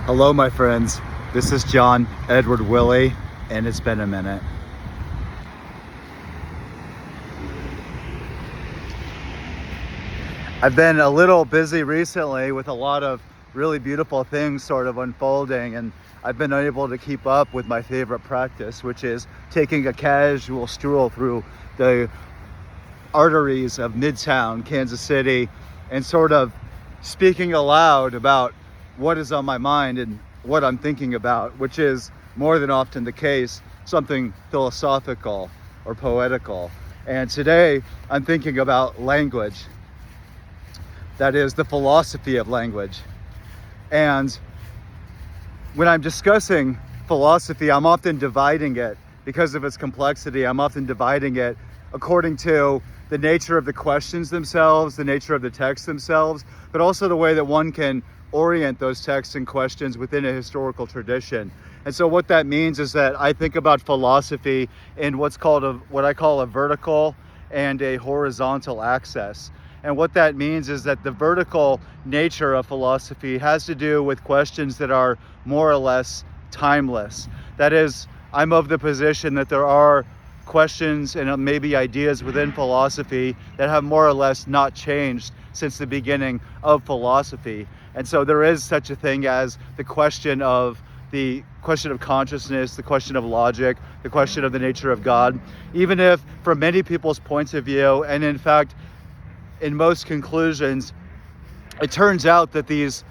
Hello, my friends. This is John Edward Willie, and it's been a minute. I've been a little busy recently with a lot of really beautiful things sort of unfolding, and I've been unable to keep up with my favorite practice, which is taking a casual stroll through the arteries of Midtown Kansas City and sort of speaking aloud about what is on my mind and what I'm thinking about, which is more than often the case, something philosophical or poetical. And today I'm thinking about language. That is the philosophy of language. And when I'm discussing philosophy, I'm often dividing it because of its complexity. I'm often dividing it according to the nature of the questions themselves, the nature of the texts themselves, but also the way that one can orient those texts and questions within a historical tradition. And so what that means is that I think about philosophy in what I call a vertical and a horizontal axis. And what that means is that the vertical nature of philosophy has to do with questions that are more or less timeless. That is, I'm of the position that there are questions and maybe ideas within philosophy that have more or less not changed since the beginning of philosophy. And so there is such a thing as the question of consciousness, the question of logic, the question of the nature of God, even if from many people's points of view, and in fact, in most conclusions, it turns out that these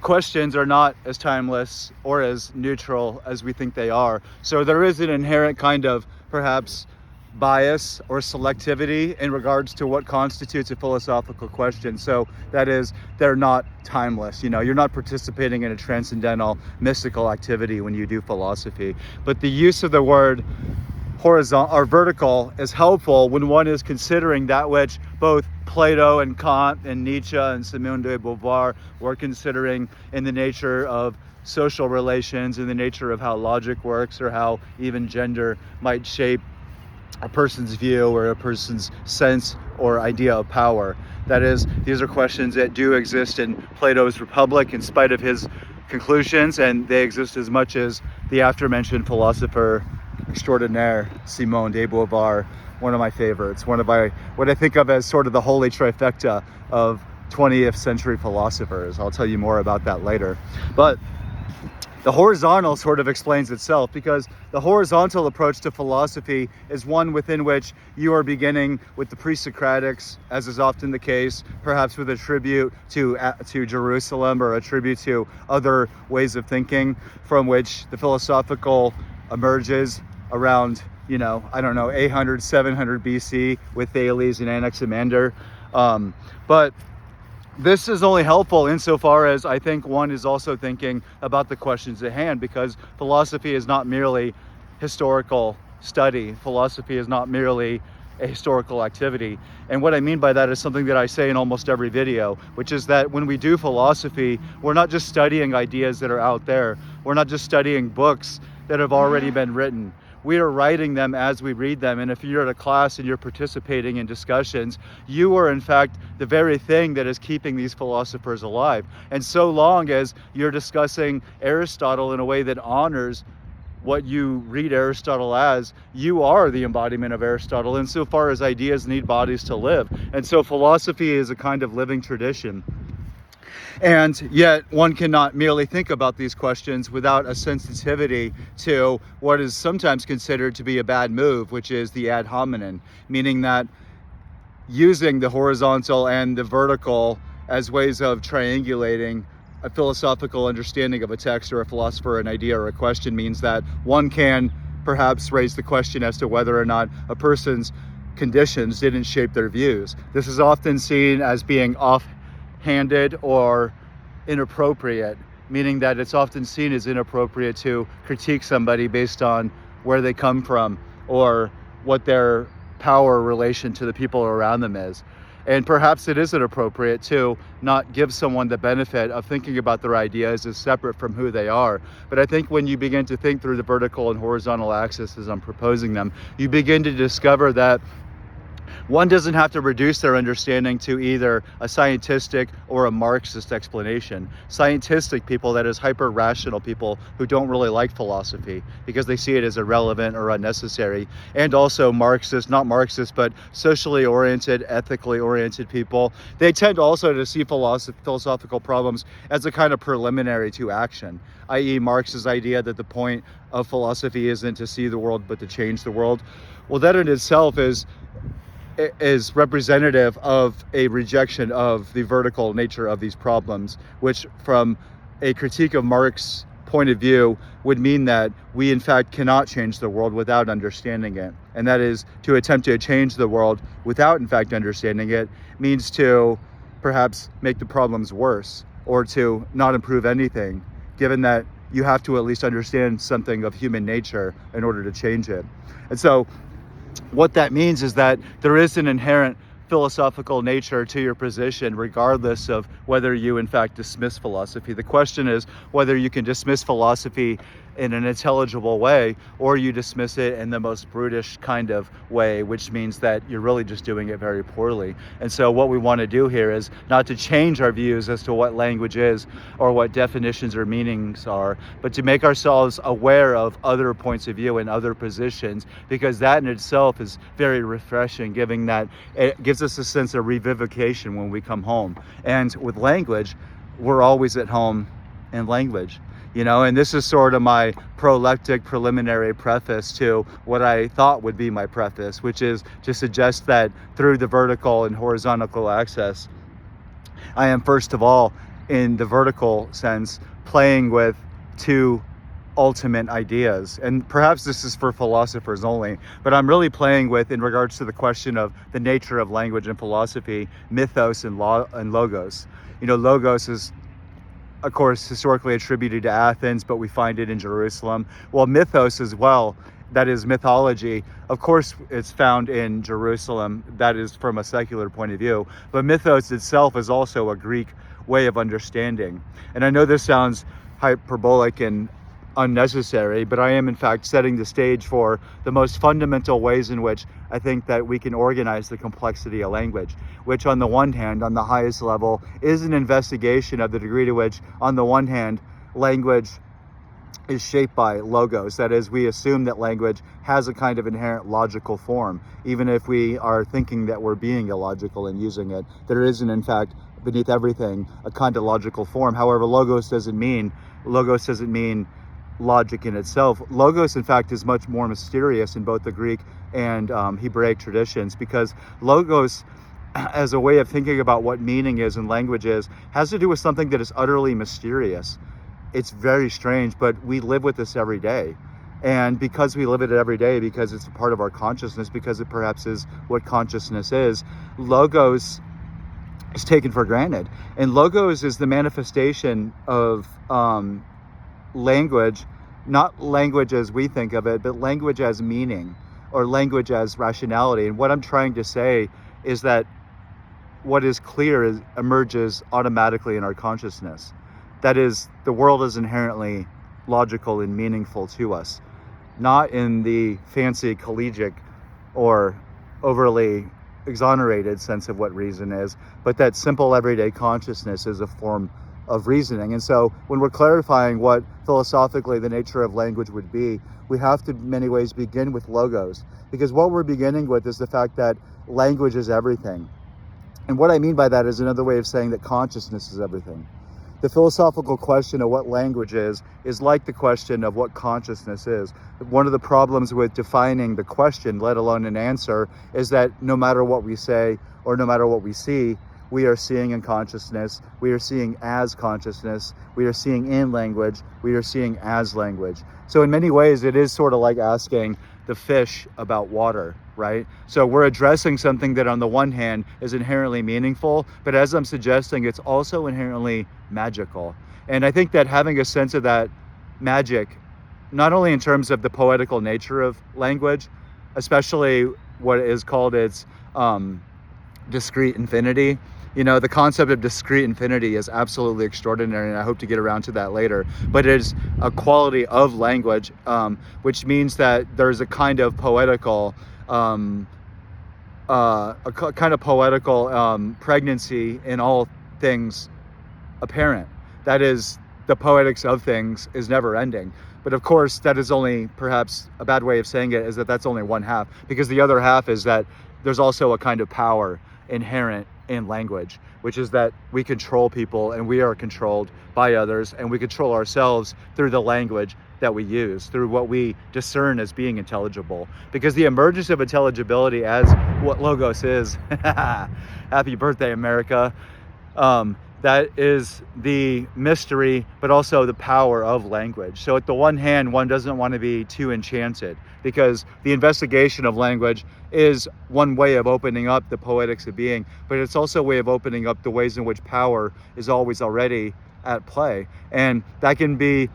questions are not as timeless or as neutral as we think they are. So there is an inherent kind of perhaps bias or selectivity in regards to what constitutes a philosophical question. So that is, they're not timeless. You're not participating in a transcendental mystical activity when you do philosophy. But the use of the word horizontal or vertical is helpful when one is considering that which both Plato and Kant and Nietzsche and Simone de Beauvoir were considering in the nature of social relations, in the nature of how logic works, or how even gender might shape a person's view or a person's sense or idea of power. That is, these are questions that do exist in Plato's Republic in spite of his conclusions, and they exist as much as the aforementioned philosopher extraordinaire Simone de Beauvoir, one of my favorites, what I think of as sort of the holy trifecta of 20th century philosophers. I'll tell you more about that later. But the horizontal sort of explains itself, because the horizontal approach to philosophy is one within which you are beginning with the pre-Socratics, as is often the case, perhaps with a tribute to Jerusalem or a tribute to other ways of thinking from which the philosophical emerges around, 800, 700 BC with Thales and Anaximander. But this is only helpful insofar as I think one is also thinking about the questions at hand, because philosophy is not merely historical study. Philosophy is not merely a historical activity. And what I mean by that is something that I say in almost every video, which is that when we do philosophy, we're not just studying ideas that are out there. We're not just studying books that have already been written. We are writing them as we read them. And if you're at a class and you're participating in discussions, you are in fact the very thing that is keeping these philosophers alive. And so long as you're discussing Aristotle in a way that honors what you read Aristotle as, you are the embodiment of Aristotle insofar as ideas need bodies to live. And so philosophy is a kind of living tradition. And yet one cannot merely think about these questions without a sensitivity to what is sometimes considered to be a bad move, which is the ad hominem, meaning that using the horizontal and the vertical as ways of triangulating a philosophical understanding of a text or a philosopher, an idea or a question means that one can perhaps raise the question as to whether or not a person's conditions didn't shape their views. This is often seen as being offhanded or inappropriate, meaning that it's often seen as inappropriate to critique somebody based on where they come from or what their power relation to the people around them is. And perhaps it isn't appropriate to not give someone the benefit of thinking about their ideas as separate from who they are. But I think when you begin to think through the vertical and horizontal axis as I'm proposing them, you begin to discover that One doesn't have to reduce their understanding to either a scientific or a Marxist explanation. Scientific people, that is hyper-rational people who don't really like philosophy because they see it as irrelevant or unnecessary. And also Marxist, not Marxist, but socially oriented, ethically oriented people. They tend also to see philosophical problems as a kind of preliminary to action, i.e. Marx's idea that the point of philosophy isn't to see the world but to change the world. Well, that in itself is representative of a rejection of the vertical nature of these problems, which from a critique of Marx's point of view would mean that we in fact cannot change the world without understanding it. And that is, to attempt to change the world without in fact understanding it means to perhaps make the problems worse or to not improve anything, given that you have to at least understand something of human nature in order to change it. And so what that means is that there is an inherent philosophical nature to your position, regardless of whether you in fact dismiss philosophy. The question is whether you can dismiss philosophy in an intelligible way, or you dismiss it in the most brutish kind of way, which means that you're really just doing it very poorly. And so what we want to do here is not to change our views as to what language is or what definitions or meanings are, but to make ourselves aware of other points of view and other positions, because that in itself is very refreshing, given that it gives us a sense of revivification when we come home. And with language, we're always at home in language. And this is sort of my proleptic preliminary preface to what I thought would be my preface, which is to suggest that through the vertical and horizontal axis, I am first of all, in the vertical sense, playing with two ultimate ideas. And perhaps this is for philosophers only, but I'm really playing with, in regards to the question of the nature of language and philosophy, mythos and logos. Logos is, of course, historically attributed to Athens, but we find it in Jerusalem. Well, mythos as well, that is mythology, of course it's found in Jerusalem. That is from a secular point of view. But mythos itself is also a Greek way of understanding. And I know this sounds hyperbolic and unnecessary, but I am in fact setting the stage for the most fundamental ways in which I think that we can organize the complexity of language, which on the one hand, on the highest level, is an investigation of the degree to which, on the one hand, language is shaped by logos. That is, we assume that language has a kind of inherent logical form, even if we are thinking that we're being illogical in using it. There isn't, in fact, beneath everything, a kind of logical form. However, logos doesn't mean logic in itself. Logos, in fact, is much more mysterious in both the Greek and Hebraic traditions, because logos, as a way of thinking about what meaning is in languages, has to do with something that is utterly mysterious. It's very strange, but we live with this every day. And because we live with it every day, because it's a part of our consciousness, because it perhaps is what consciousness is, logos is taken for granted. And logos is the manifestation of language, not language as we think of it, but language as meaning, or language as rationality. And what I'm trying to say is that what is clear emerges automatically in our consciousness. That is, the world is inherently logical and meaningful to us, not in the fancy collegiate or overly exonerated sense of what reason is, but that simple everyday consciousness is a form of reasoning. And so when we're clarifying what philosophically the nature of language would be, we have to in many ways begin with logos, because what we're beginning with is the fact that language is everything. And what I mean by that is another way of saying that consciousness is everything. The philosophical question of what language is like the question of what consciousness is. One of the problems with defining the question, let alone an answer, is that no matter what we say or no matter what we see, we are seeing in consciousness, we are seeing as consciousness, we are seeing in language, we are seeing as language. So in many ways, it is sort of like asking the fish about water, right? So we're addressing something that on the one hand is inherently meaningful, but as I'm suggesting, it's also inherently magical. And I think that having a sense of that magic, not only in terms of the poetical nature of language, especially what is called its discrete infinity. The concept of discrete infinity is absolutely extraordinary, and I hope to get around to that later. But it is a quality of language, which means that there's a kind of poetical kind of poetical pregnancy in all things apparent. That is, the poetics of things is never ending. But of course, that is only, perhaps a bad way of saying it is that that's only one half, because the other half is that there's also a kind of power inherent in language, which is that we control people and we are controlled by others, and we control ourselves through the language that we use, through what we discern as being intelligible. Because the emergence of intelligibility as what Logos is, happy birthday, America, that is the mystery, but also the power of language. So at the one hand, one doesn't want to be too enchanted, because the investigation of language is one way of opening up the poetics of being, but it's also a way of opening up the ways in which power is always already at play. And that can be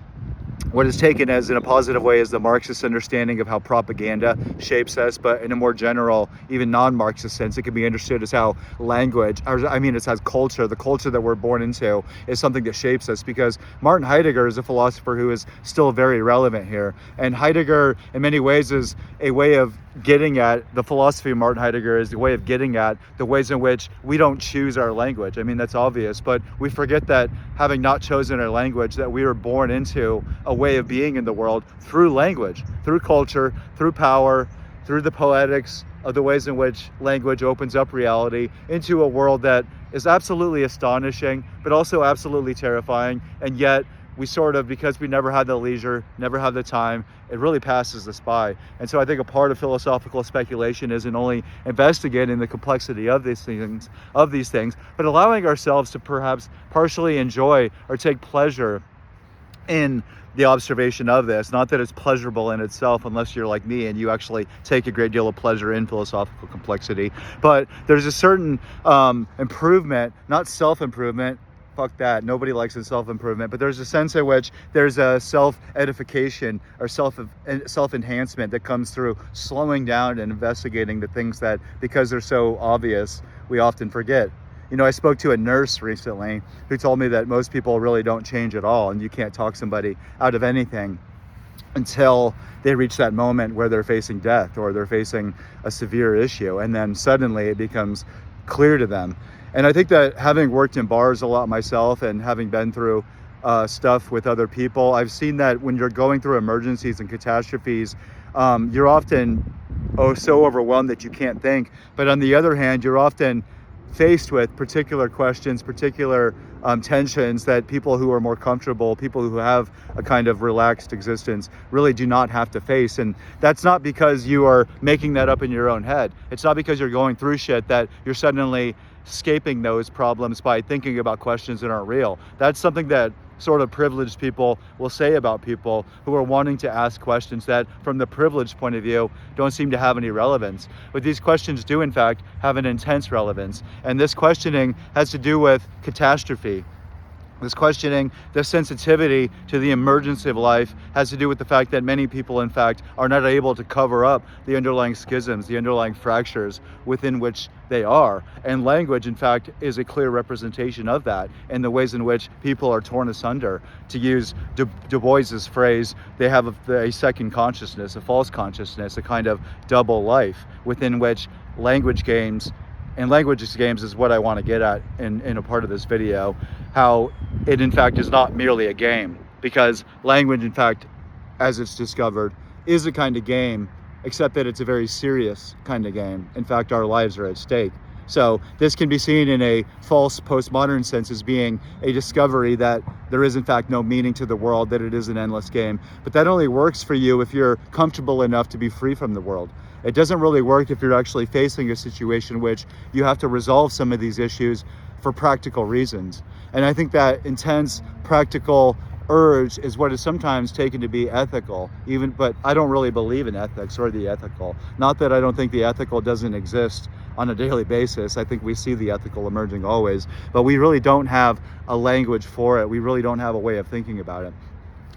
what is taken as, in a positive way, as the Marxist understanding of how propaganda shapes us, but in a more general, even non-Marxist sense, it can be understood as how language, it's as culture, the culture that we're born into, is something that shapes us. Because Martin Heidegger is a philosopher who is still very relevant here, and Heidegger in many ways is a way of getting at, the philosophy of Martin Heidegger is a way of getting at the ways in which we don't choose our language. I mean, that's obvious, but we forget that having not chosen our language, that we were born into a way of being in the world through language, through culture, through power, through the poetics of the ways in which language opens up reality into a world that is absolutely astonishing, but also absolutely terrifying. And yet we sort of, because we never had the leisure, never had the time, it really passes us by. And so I think a part of philosophical speculation isn't only investigating the complexity of these things, but allowing ourselves to perhaps partially enjoy or take pleasure in the observation of this. Not that it's pleasurable in itself, unless you're like me and you actually take a great deal of pleasure in philosophical complexity. But there's a certain improvement, not self-improvement. Fuck that. Nobody likes self-improvement, but there's a sense in which there's a self-edification or self-enhancement that comes through slowing down and investigating the things that, because they're so obvious, we often forget. You know, I spoke to a nurse recently who told me that most people really don't change at all, and you can't talk somebody out of anything until they reach that moment where they're facing death or they're facing a severe issue, and then suddenly it becomes clear to them. And I think that, having worked in bars a lot myself and having been through stuff with other people, I've seen that when you're going through emergencies and catastrophes, you're often so overwhelmed that you can't think. But on the other hand, you're often faced with particular questions, particular tensions that people who are more comfortable, people who have a kind of relaxed existence, really do not have to face. And that's not because you are making that up in your own head. It's not because you're going through shit that you're suddenly escaping those problems by thinking about questions that aren't real. That's something that sort of privileged people will say about people who are wanting to ask questions that, from the privileged point of view, don't seem to have any relevance. But these questions do, in fact, have an intense relevance. And this questioning has to do with catastrophe. This questioning, this sensitivity to the emergency of life, has to do with the fact that many people, in fact, are not able to cover up the underlying schisms, the underlying fractures within which they are. And language, in fact, is a clear representation of that, and the ways in which people are torn asunder. To use Du Bois's phrase, they have a second consciousness, a false consciousness, a kind of double life within which language games, and language games is what I want to get at in a part of this video, how it in fact is not merely a game, because language, in fact, as it's discovered, is a kind of game, except that it's a very serious kind of game. In fact, our lives are at stake. So this can be seen in a false postmodern sense as being a discovery that there is in fact no meaning to the world, that it is an endless game. But that only works for you if you're comfortable enough to be free from the world. It doesn't really work if you're actually facing a situation in which you have to resolve some of these issues for practical reasons. And I think that intense practical urge is what is sometimes taken to be ethical, but I don't really believe in ethics or the ethical. Not that I don't think the ethical doesn't exist on a daily basis. I think we see the ethical emerging always, but we really don't have a language for it. We really don't have a way of thinking about it.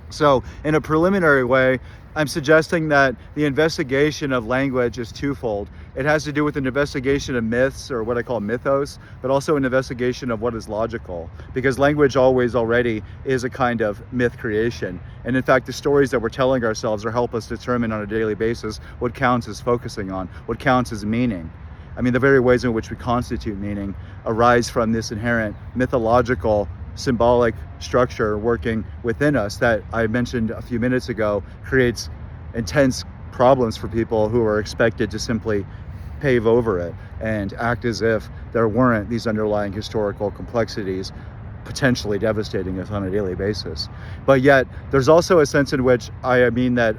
So in a preliminary way, I'm suggesting that the investigation of language is twofold. It has to do with an investigation of myths, or what I call mythos, but also an investigation of what is logical, because language always already is a kind of myth creation. And in fact, the stories that we're telling ourselves help us determine on a daily basis what counts as focusing on, what counts as meaning. I mean, the very ways in which we constitute meaning arise from this inherent mythological, symbolic structure working within us that I mentioned a few minutes ago creates intense problems for people who are expected to simply pave over it and act as if there weren't these underlying historical complexities potentially devastating us on a daily basis. But yet there's also a sense in which I mean that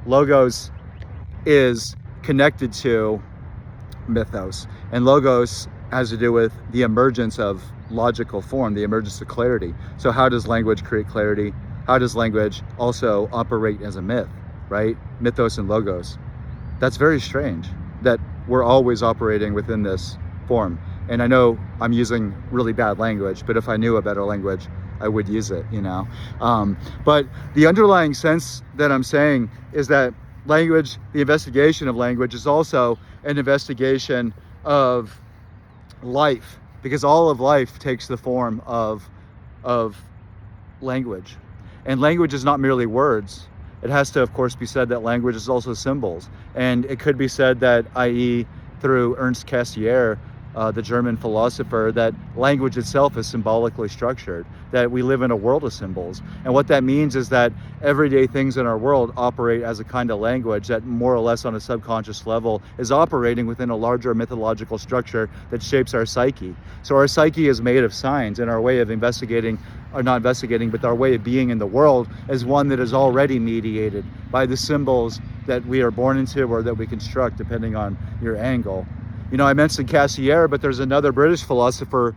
logos is connected to mythos, and logos has to do with the emergence of logical form, the emergence of clarity. So how does language create clarity? How does language also operate as a myth, right? Mythos and logos. That's very strange that we're always operating within this form. And I know I'm using really bad language, but if I knew a better language, I would use it, you know? But the underlying sense that I'm saying is that language, the investigation of language, is also an investigation of life, because all of life takes the form of language. And language is not merely words. It has to, of course, be said that language is also symbols. And it could be said that, i.e., through Ernst Cassirer, the German philosopher, that language itself is symbolically structured, that we live in a world of symbols. And what that means is that everyday things in our world operate as a kind of language that more or less on a subconscious level is operating within a larger mythological structure that shapes our psyche. So our psyche is made of signs, and our way of investigating, or not investigating, but our way of being in the world is one that is already mediated by the symbols that we are born into or that we construct, depending on your angle. You know, I mentioned Cassirer, but there's another British philosopher,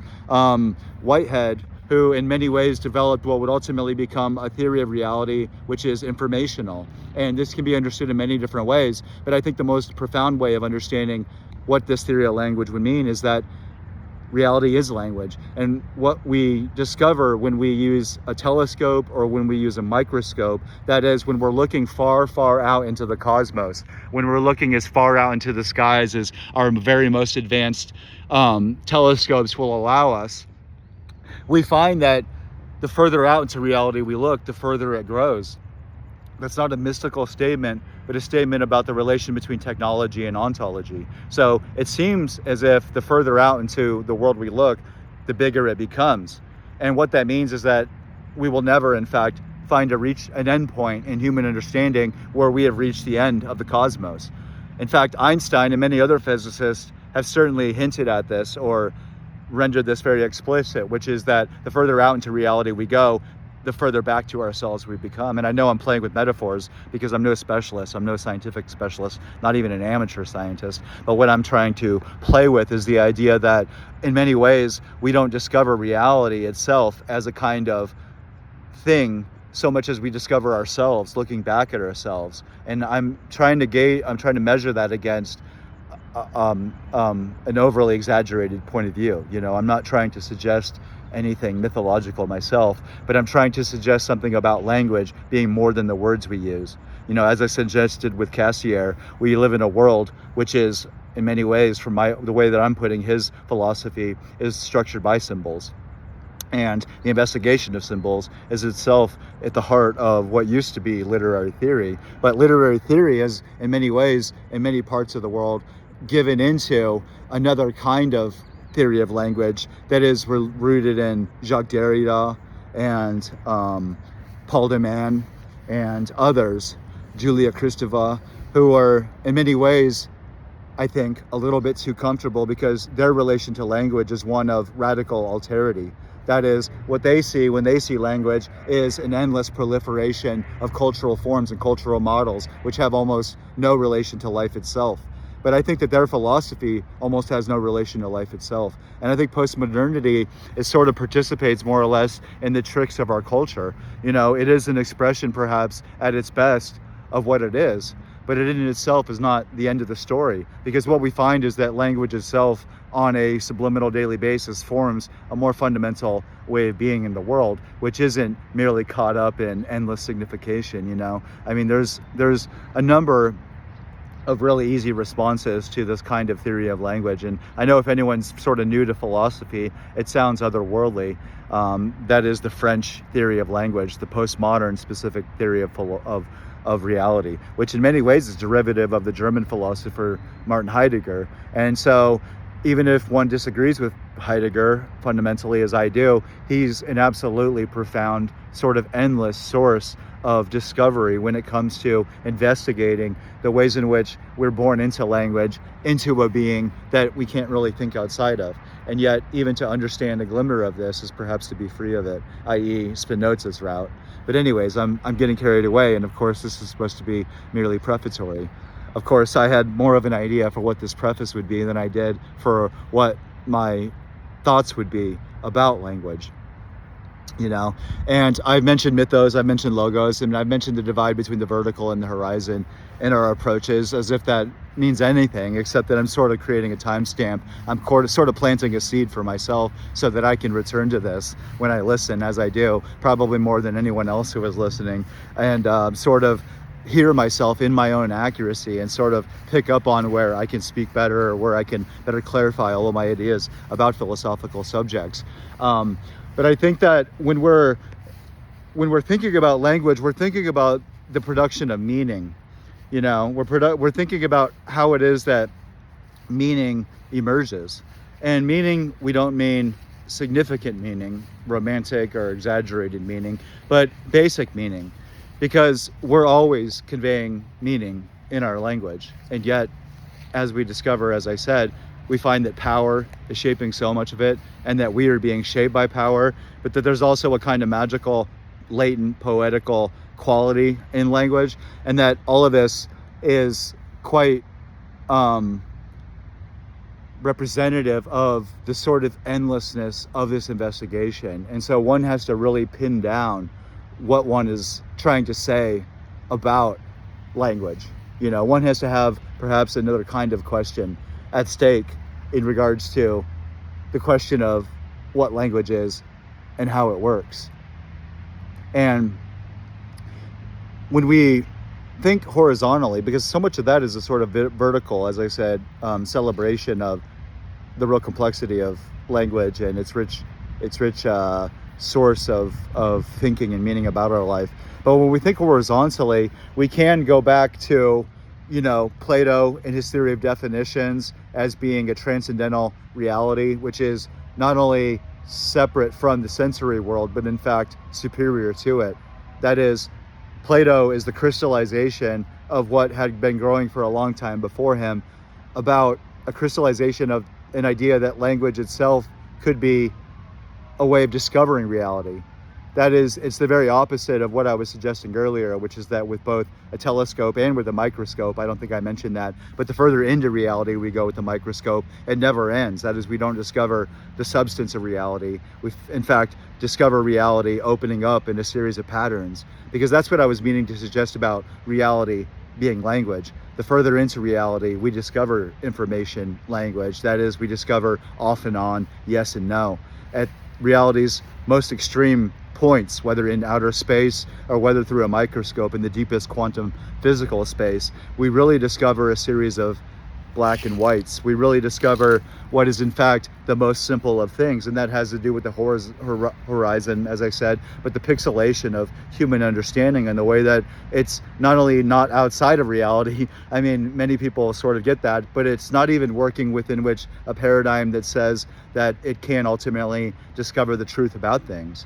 Whitehead, who in many ways developed what would ultimately become a theory of reality, which is informational. And this can be understood in many different ways, but I think the most profound way of understanding what this theory of language would mean is that reality is language. And what we discover when we use a telescope or when we use a microscope, that is, when we're looking far, far out into the cosmos, when we're looking as far out into the skies as our very most advanced telescopes will allow us, we find that the further out into reality we look, the further it grows. That's not a mystical statement, but a statement about the relation between technology and ontology. So it seems as if the further out into the world we look, the bigger it becomes. And what that means is that we will never, in fact, reach an end point in human understanding where we have reached the end of the cosmos. In fact, Einstein and many other physicists have certainly hinted at this or rendered this very explicit, which is that the further out into reality we go, the further back to ourselves we become. And I know I'm playing with metaphors because I'm no specialist, I'm no scientific specialist, not even an amateur scientist. But what I'm trying to play with is the idea that in many ways we don't discover reality itself as a kind of thing so much as we discover ourselves looking back at ourselves. And I'm trying to measure that against an overly exaggerated point of view. You know, I'm not trying to suggest anything mythological myself, but I'm trying to suggest something about language being more than the words we use. You know, as I suggested with Cassirer, we live in a world which is, in many ways, from the way that I'm putting his philosophy, is structured by symbols. And the investigation of symbols is itself at the heart of what used to be literary theory. But literary theory is, in many ways, in many parts of the world, given into another kind of theory of language that is rooted in Jacques Derrida and Paul de Man and others, Julia Kristeva, who are in many ways, I think, a little bit too comfortable because their relation to language is one of radical alterity. That is, what they see when they see language is an endless proliferation of cultural forms and cultural models which have almost no relation to life itself. But I think that their philosophy almost has no relation to life itself. And I think postmodernity sort of participates more or less in the tricks of our culture. You know, it is an expression perhaps at its best of what it is, but it in itself is not the end of the story, because what we find is that language itself on a subliminal daily basis forms a more fundamental way of being in the world, which isn't merely caught up in endless signification. You know, I mean, there's a number of really easy responses to this kind of theory of language. And I know if anyone's sort of new to philosophy, it sounds otherworldly. That is the French theory of language, the postmodern specific theory of reality, which in many ways is derivative of the German philosopher Martin Heidegger. And so even if one disagrees with Heidegger fundamentally, as I do, he's an absolutely profound, sort of endless source of discovery when it comes to investigating the ways in which we're born into language, into a being that we can't really think outside of. And yet, even to understand a glimmer of this is perhaps to be free of it, i.e. Spinoza's route. But anyways, I'm getting carried away, and of course this is supposed to be merely prefatory. Of course, I had more of an idea for what this preface would be than I did for what my thoughts would be about language. And I've mentioned mythos, I've mentioned logos, and I've mentioned the divide between the vertical and the horizon in our approaches, as if that means anything, except that I'm sort of creating a timestamp. I'm sort of planting a seed for myself so that I can return to this when I listen, as I do, probably more than anyone else who is listening, and sort of hear myself in my own accuracy and sort of pick up on where I can speak better, or where I can better clarify all of my ideas about philosophical subjects. But I think that when we're thinking about language, we're thinking about the production of meaning. We're thinking about how it is that meaning emerges. And meaning, we don't mean significant meaning, romantic or exaggerated meaning, but basic meaning, because we're always conveying meaning in our language. And yet, as we discover, as I said, we find that power is shaping so much of it, and that we are being shaped by power, but that there's also a kind of magical, latent, poetical quality in language, and that all of this is quite representative of the sort of endlessness of this investigation. And so one has to really pin down what one is trying to say about language. One has to have perhaps another kind of question at stake in regards to the question of what language is and how it works. And when we think horizontally, because so much of that is a sort of vertical, as I said, celebration of the real complexity of language and its rich source of thinking and meaning about our life. But when we think horizontally, we can go back to Plato and his theory of definitions as being a transcendental reality, which is not only separate from the sensory world, but in fact superior to it. That is, Plato is the crystallization of what had been growing for a long time before him, about a crystallization of an idea that language itself could be a way of discovering reality. That is, it's the very opposite of what I was suggesting earlier, which is that with both a telescope and with a microscope, I don't think I mentioned that, but the further into reality we go with the microscope, it never ends. That is, we don't discover the substance of reality. We, in fact, discover reality opening up in a series of patterns, because that's what I was meaning to suggest about reality being language. The further into reality, we discover information language. That is, we discover off and on, yes and no. At reality's most extreme points, whether in outer space or whether through a microscope in the deepest quantum physical space, we really discover a series of black and whites. We really discover what is in fact the most simple of things, and that has to do with the horizon, as I said, but the pixelation of human understanding and the way that it's not only not outside of reality, I mean, many people sort of get that, but it's not even working within which a paradigm that says that it can ultimately discover the truth about things.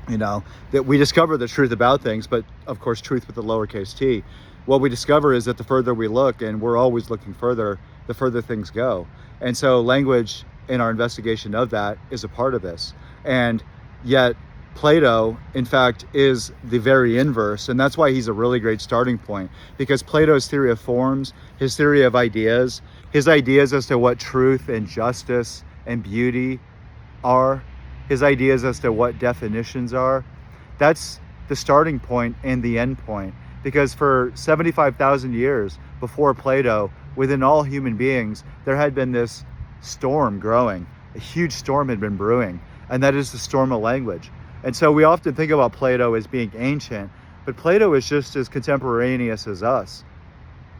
That we discover the truth about things, but of course truth with the lowercase t. What we discover is that the further we look, and we're always looking further, the further things go. And so language in our investigation of that is a part of this. And yet Plato, in fact, is the very inverse. And that's why he's a really great starting point, because Plato's theory of forms, his theory of ideas, his ideas as to what truth and justice and beauty are, his ideas as to what definitions are, that's the starting point and the end point. Because for 75,000 years before Plato, within all human beings, there had been this storm growing. A huge storm had been brewing, and that is the storm of language. And so we often think about Plato as being ancient, but Plato is just as contemporaneous as us.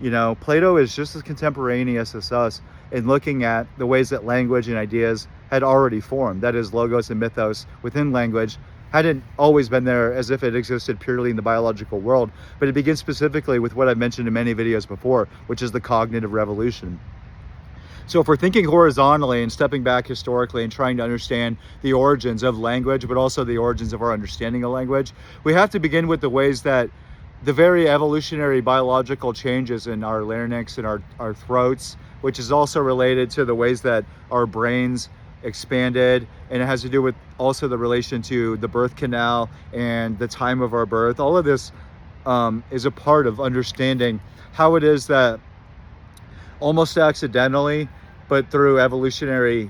Plato is just as contemporaneous as us in looking at the ways that language and ideas had already formed. That is, logos and mythos within language hadn't always been there as if it existed purely in the biological world, but it begins specifically with what I've mentioned in many videos before, which is the cognitive revolution. So if we're thinking horizontally and stepping back historically and trying to understand the origins of language, but also the origins of our understanding of language, we have to begin with the ways that the very evolutionary biological changes in our larynx and our throats, which is also related to the ways that our brains expanded, and it has to do with also the relation to the birth canal and the time of our birth. All of this is a part of understanding how it is that almost accidentally, but through evolutionary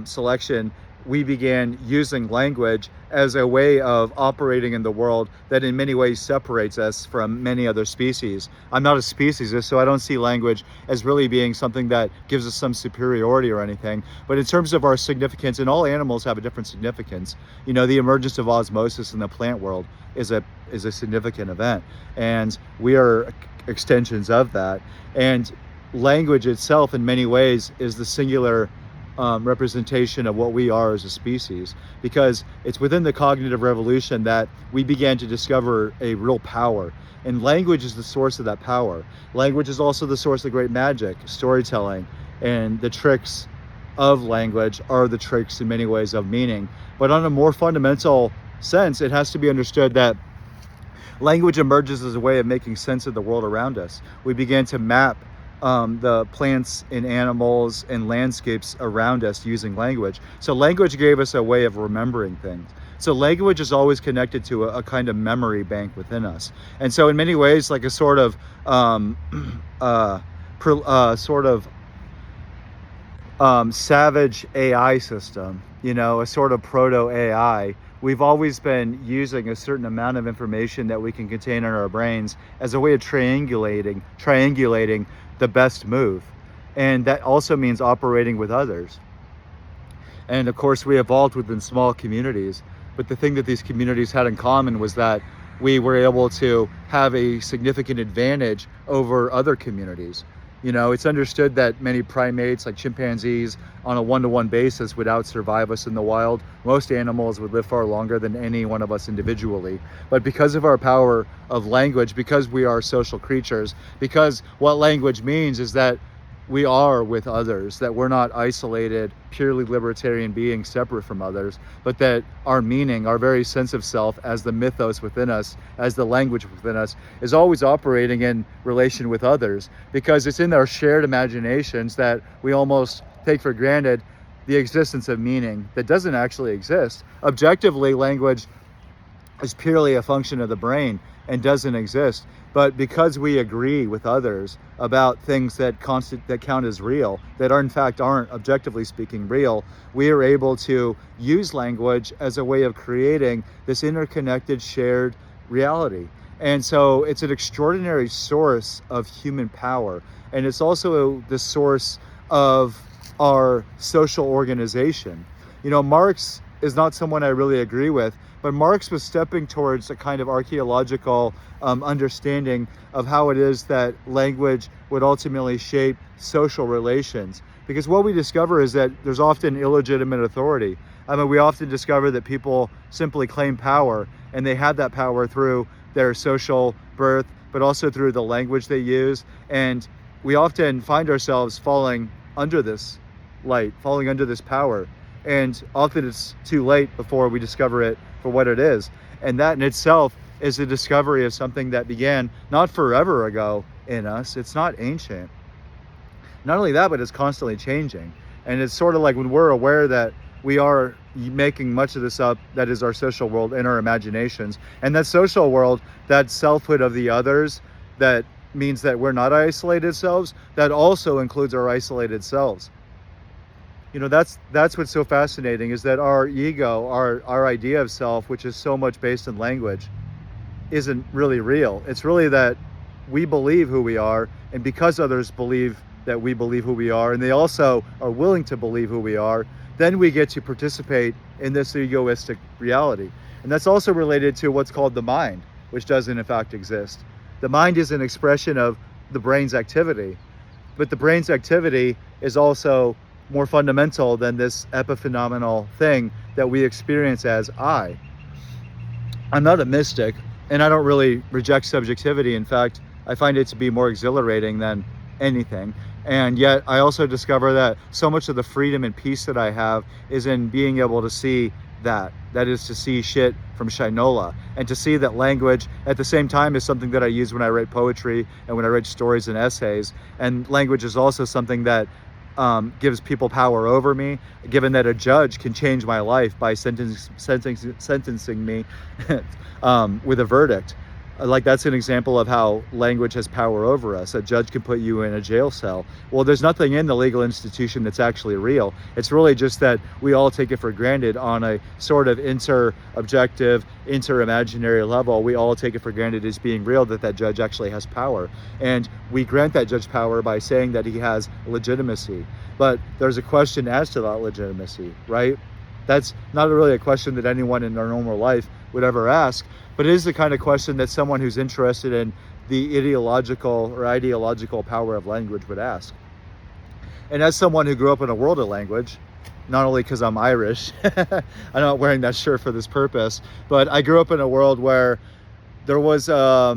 selection, we began using language as a way of operating in the world that in many ways separates us from many other species. I'm not a speciesist, so I don't see language as really being something that gives us some superiority or anything. But in terms of our significance, and all animals have a different significance, the emergence of osmosis in the plant world is a significant event. And we are extensions of that. And language itself in many ways is the singular representation of what we are as a species, because it's within the cognitive revolution that we began to discover a real power, and language is the source of that power. Language is also the source of great magic, storytelling, and the tricks of language are the tricks in many ways of meaning. But on a more fundamental sense, it has to be understood that language emerges as a way of making sense of the world around us. We began to map the plants and animals and landscapes around us using language. So language gave us a way of remembering things. So language is always connected to a kind of memory bank within us. And so in many ways, like a sort of savage AI system, a sort of proto AI, we've always been using a certain amount of information that we can contain in our brains as a way of triangulating the best move. And that also means operating with others. And of course, we evolved within small communities, but the thing that these communities had in common was that we were able to have a significant advantage over other communities. It's understood that many primates, like chimpanzees, on a one-to-one basis would outsurvive us in the wild. Most animals would live far longer than any one of us individually. But because of our power of language, because we are social creatures, because what language means is that we are with others, that we're not isolated, purely libertarian beings separate from others, but that our meaning, our very sense of self as the mythos within us, as the language within us, is always operating in relation with others, because it's in our shared imaginations that we almost take for granted the existence of meaning that doesn't actually exist. Objectively, language is purely a function of the brain and doesn't exist. But because we agree with others about things that count as real, that are in fact aren't, objectively speaking, real, we are able to use language as a way of creating this interconnected, shared reality. And so it's an extraordinary source of human power. And it's also the source of our social organization. Marx is not someone I really agree with, but Marx was stepping towards a kind of archaeological understanding of how it is that language would ultimately shape social relations. Because what we discover is that there's often illegitimate authority. We often discover that people simply claim power, and they have that power through their social birth, but also through the language they use. And we often find ourselves falling under this light, falling under this power. And often it's too late before we discover it for what it is. And that in itself is the discovery of something that began not forever ago in us. It's not ancient. Not only that, but it's constantly changing. And it's sort of like when we're aware that we are making much of this up, that is our social world in our imaginations. And that social world, that selfhood of the others, that means that we're not isolated selves, that also includes our isolated selves. That's what's so fascinating, is that our ego, our idea of self, which is so much based in language, isn't really real. It's really that we believe who we are, and because others believe that we believe who we are, and they also are willing to believe who we are, then we get to participate in this egoistic reality. And that's also related to what's called the mind, which doesn't in fact exist. The mind is an expression of the brain's activity. But the brain's activity is also more fundamental than this epiphenomenal thing that we experience as I. I'm not a mystic, and I don't really reject subjectivity. In fact, I find it to be more exhilarating than anything. And yet I also discover that so much of the freedom and peace that I have is in being able to see that is to see shit from Shinola, and to see that language at the same time is something that I use when I write poetry and when I write stories and essays. And language is also something that gives people power over me, given that a judge can change my life by sentencing me with a verdict. Like, that's an example of how language has power over us. A judge can put you in a jail cell. Well, there's nothing in the legal institution that's actually real. It's really just that we all take it for granted on a sort of inter-objective, inter-imaginary level. We all take it for granted as being real, that judge actually has power. And we grant that judge power by saying that he has legitimacy. But there's a question as to that legitimacy, right? That's not really a question that anyone in their normal life would ever ask, but it is the kind of question that someone who's interested in the ideological power of language would ask. And as someone who grew up in a world of language, not only because I'm Irish, I'm not wearing that shirt for this purpose, but I grew up in a world where there was a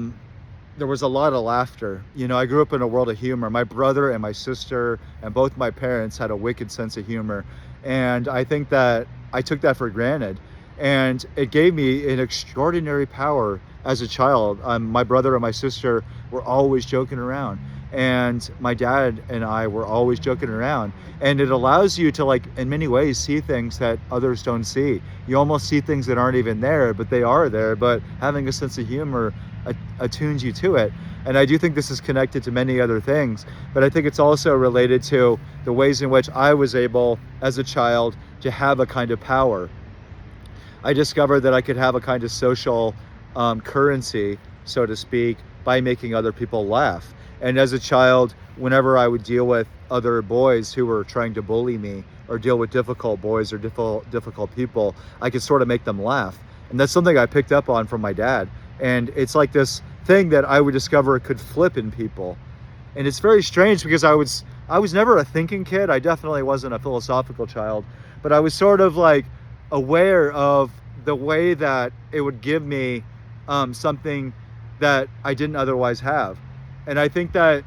lot of laughter. You know, I grew up in a world of humor. My brother and my sister and both my parents had a wicked sense of humor. And I think that I took that for granted. And it gave me an extraordinary power as a child. My brother and my sister were always joking around. And my dad and I were always joking around. And it allows you to, like, in many ways, see things that others don't see. You almost see things that aren't even there, but they are there. But having a sense of humor attunes you to it. And I do think this is connected to many other things, but I think it's also related to the ways in which I was able, as a child, to have a kind of power. I discovered that I could have a kind of social currency, so to speak, by making other people laugh. And as a child, whenever I would deal with other boys who were trying to bully me, or deal with difficult boys or difficult people, I could sort of make them laugh. And that's something I picked up on from my dad. And it's like this thing that I would discover could flip in people. And it's very strange because I was never a thinking kid. I definitely wasn't a philosophical child, but I was sort of like aware of the way that it would give me something that I didn't otherwise have. And I think that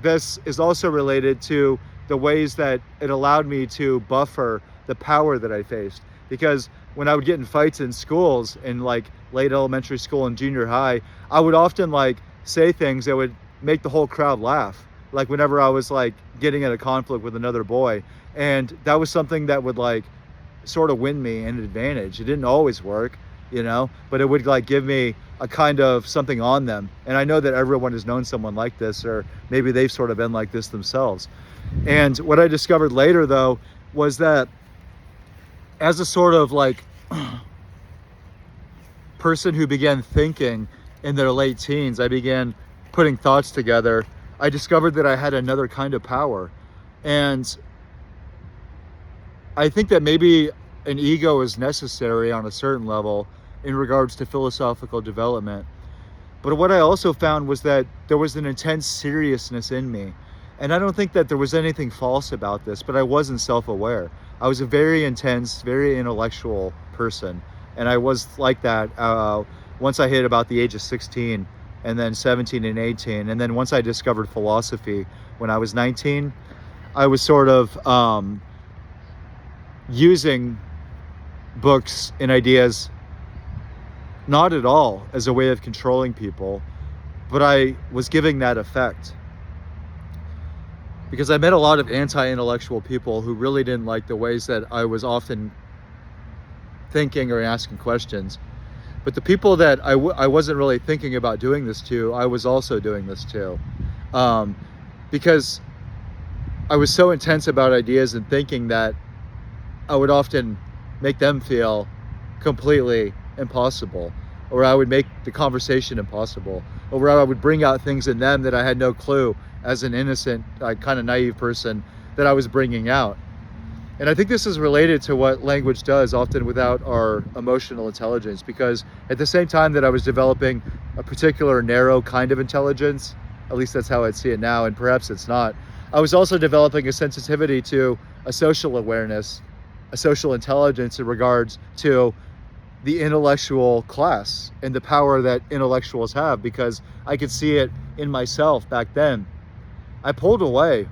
this is also related to the ways that it allowed me to buffer the power that I faced. Because when I would get in fights in schools, in like late elementary school and junior high, I would often like say things that would make the whole crowd laugh. Like whenever I was like getting in a conflict with another boy. And that was something that would like sort of win me an advantage. It didn't always work, you know, but it would like give me a kind of something on them. And I know that everyone has known someone like this, or maybe they've sort of been like this themselves. And what I discovered later though was that as a sort of like person who began thinking in their late teens, I began putting thoughts together. I discovered that I had another kind of power. And I think that maybe an ego is necessary on a certain level in regards to philosophical development. But what I also found was that there was an intense seriousness in me. And I don't think that there was anything false about this, but I wasn't self-aware. I was a very intense, very intellectual person. And I was like that once I hit about the age of 16, and then 17 and 18. And then once I discovered philosophy when I was 19, I was sort of using books and ideas not at all as a way of controlling people, but I was giving that effect. Because I met a lot of anti-intellectual people who really didn't like the ways that I was often thinking or asking questions. But the people that I wasn't really thinking about doing this to, I was also doing this to. Because I was so intense about ideas and thinking that I would often make them feel completely impossible, or I would make the conversation impossible, or I would bring out things in them that I had no clue as an innocent, kind of naive person that I was bringing out. And I think this is related to what language does often without our emotional intelligence, because at the same time that I was developing a particular narrow kind of intelligence, At least that's how I'd see it now, and perhaps it's not. I was also developing a sensitivity to a social awareness, a social intelligence in regards to the intellectual class and the power that intellectuals have, because I could see it in myself back then. I pulled away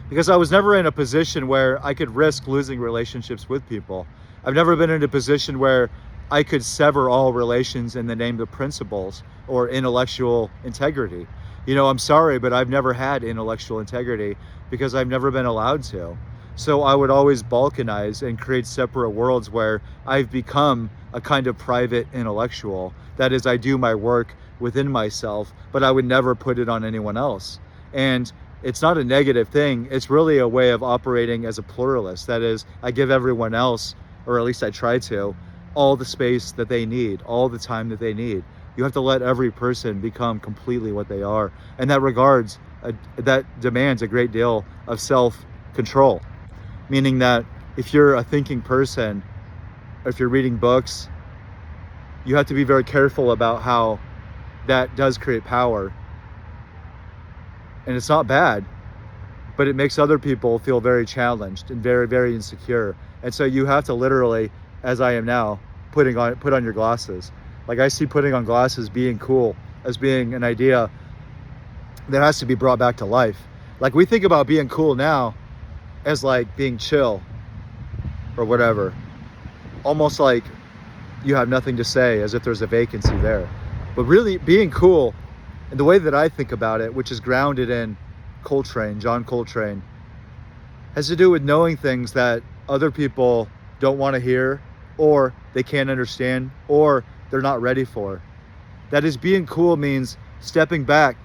because I was never in a position where I could risk losing relationships with people. I've never been in a position where I could sever all relations in the name of principles or intellectual integrity. I'm sorry, but I've never had intellectual integrity because I've never been allowed to. So I would always balkanize and create separate worlds where I've become a kind of private intellectual. That is, I do my work within myself, but I would never put it on anyone else. And it's not a negative thing. It's really a way of operating as a pluralist. That is, I give everyone else, or at least I try to, all the space that they need, all the time that they need. You have to let every person become completely what they are. And that demands a great deal of self-control. Meaning that if you're a thinking person, or if you're reading books, you have to be very careful about how that does create power. And it's not bad, but it makes other people feel very challenged and very, very insecure. And so you have to literally, as I am now, put on your glasses. Like, I see putting on glasses being cool as being an idea that has to be brought back to life. Like, we think about being cool now as like being chill or whatever, almost like you have nothing to say, as if there's a vacancy there. But really being cool, and the way that I think about it, which is grounded in John Coltrane, has to do with knowing things that other people don't want to hear, or they can't understand, or they're not ready for. That is, being cool means stepping back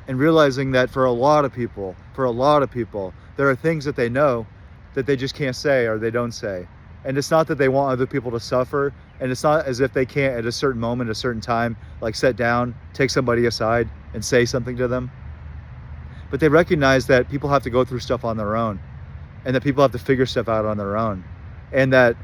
and realizing that for a lot of people, there are things that they know that they just can't say, or they don't say. And it's not that they want other people to suffer, and it's not as if they can't at a certain moment, a certain time, like sit down, take somebody aside and say something to them. But they recognize that people have to go through stuff on their own, and that people have to figure stuff out on their own. And that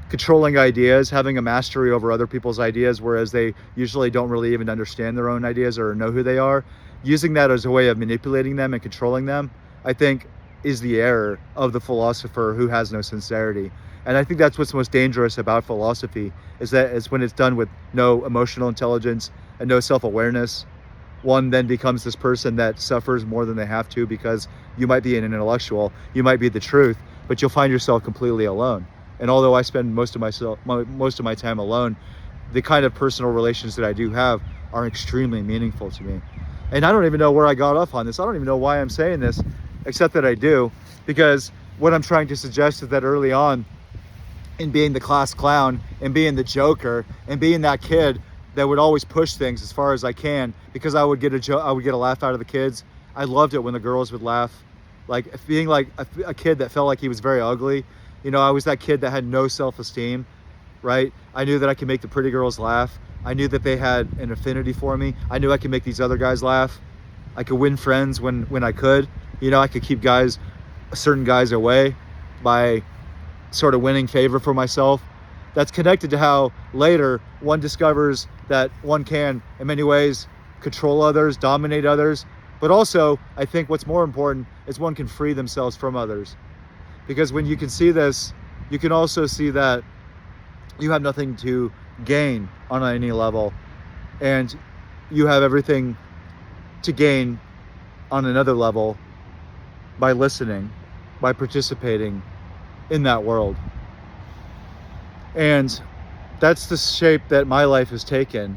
controlling ideas, having a mastery over other people's ideas, whereas they usually don't really even understand their own ideas or know who they are, using that as a way of manipulating them and controlling them, I think is the error of the philosopher who has no sincerity. And I think that's what's most dangerous about philosophy, is that it's when it's done with no emotional intelligence and no self-awareness. One then becomes this person that suffers more than they have to, because you might be an intellectual, you might be the truth, but you'll find yourself completely alone. And although I spend most of my time alone, the kind of personal relations that I do have are extremely meaningful to me. And I don't even know where I got off on this. I don't even know why I'm saying this, except that I do, because what I'm trying to suggest is that early on, in being the class clown and being the joker and being that kid that would always push things as far as I can, because I would get a laugh out of the kids. I loved it when the girls would laugh. Like, being like a kid that felt like he was very ugly. I was that kid that had no self-esteem, right? I knew that I could make the pretty girls laugh. I knew that they had an affinity for me. I knew I could make these other guys laugh. I could win friends when I could. I could keep certain guys away by sort of winning favor for myself. That's connected to how later one discovers that one can, in many ways, control others, dominate others. But also, I think what's more important is one can free themselves from others. Because when you can see this, you can also see that you have nothing to gain on any level, and you have everything to gain on another level by listening, by participating in that world. And that's the shape that my life has taken.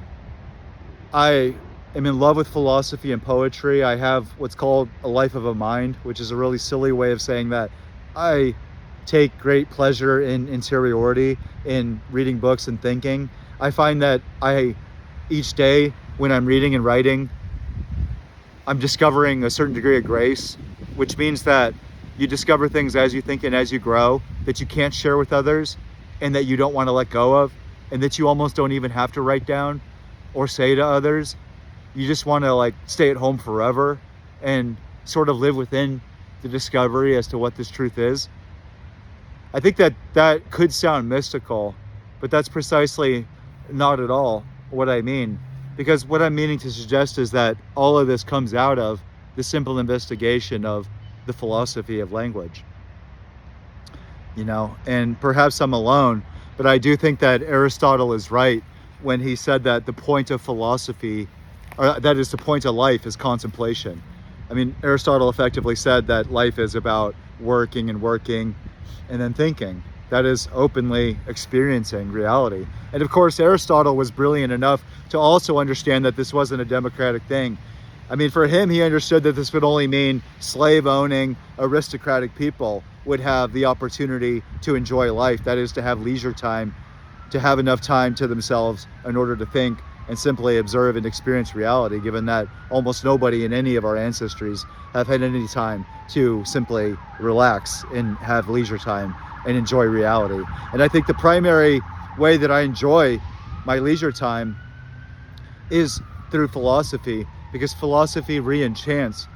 I am in love with philosophy and poetry. I have what's called a life of a mind, which is a really silly way of saying that I take great pleasure in interiority, in reading books and thinking. I find that each day when I'm reading and writing, I'm discovering a certain degree of grace, which means that you discover things as you think and as you grow that you can't share with others, and that you don't want to let go of, and that you almost don't even have to write down or say to others. You just want to stay at home forever and sort of live within the discovery as to what this truth is. I think that could sound mystical, but that's precisely not at all what I mean. Because what I'm meaning to suggest is that all of this comes out of the simple investigation of the philosophy of language. And perhaps I'm alone, but I do think that Aristotle is right when he said that the point of philosophy, or that is the point of life, is contemplation. I mean, Aristotle effectively said that life is about working and working and then thinking. That is openly experiencing reality. And of course, Aristotle was brilliant enough to also understand that this wasn't a democratic thing. I mean, for him, he understood that this would only mean slave-owning, aristocratic people would have the opportunity to enjoy life. That is, to have leisure time, to have enough time to themselves in order to think and simply observe and experience reality, given that almost nobody in any of our ancestries have had any time to simply relax and have leisure time and enjoy reality. And I think the primary way that I enjoy my leisure time is through philosophy, because philosophy re-enchants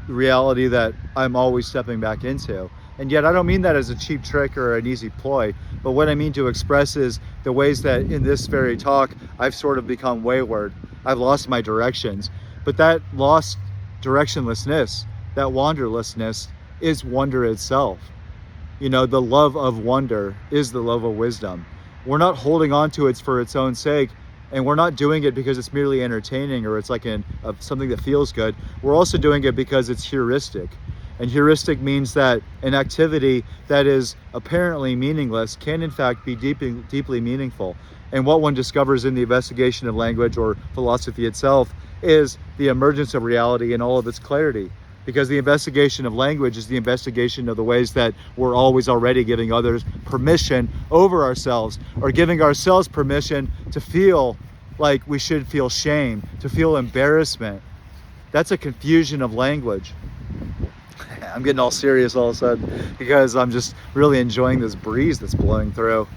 the reality that I'm always stepping back into. And yet I don't mean that as a cheap trick or an easy ploy, but what I mean to express is the ways that in this very talk I've sort of become wayward. I've lost my directions. But that lost directionlessness, that wanderlessness, is wonder itself. The love of wonder is the love of wisdom. We're not holding on to it for its own sake, and we're not doing it because it's merely entertaining or it's like something that feels good. We're also doing it because it's heuristic. And heuristic means that an activity that is apparently meaningless can in fact be deeply meaningful. And what one discovers in the investigation of language or philosophy itself is the emergence of reality in all of its clarity. Because the investigation of language is the investigation of the ways that we're always already giving others permission over ourselves, or giving ourselves permission to feel like we should feel shame, to feel embarrassment. That's a confusion of language. I'm getting all serious all of a sudden because I'm just really enjoying this breeze that's blowing through.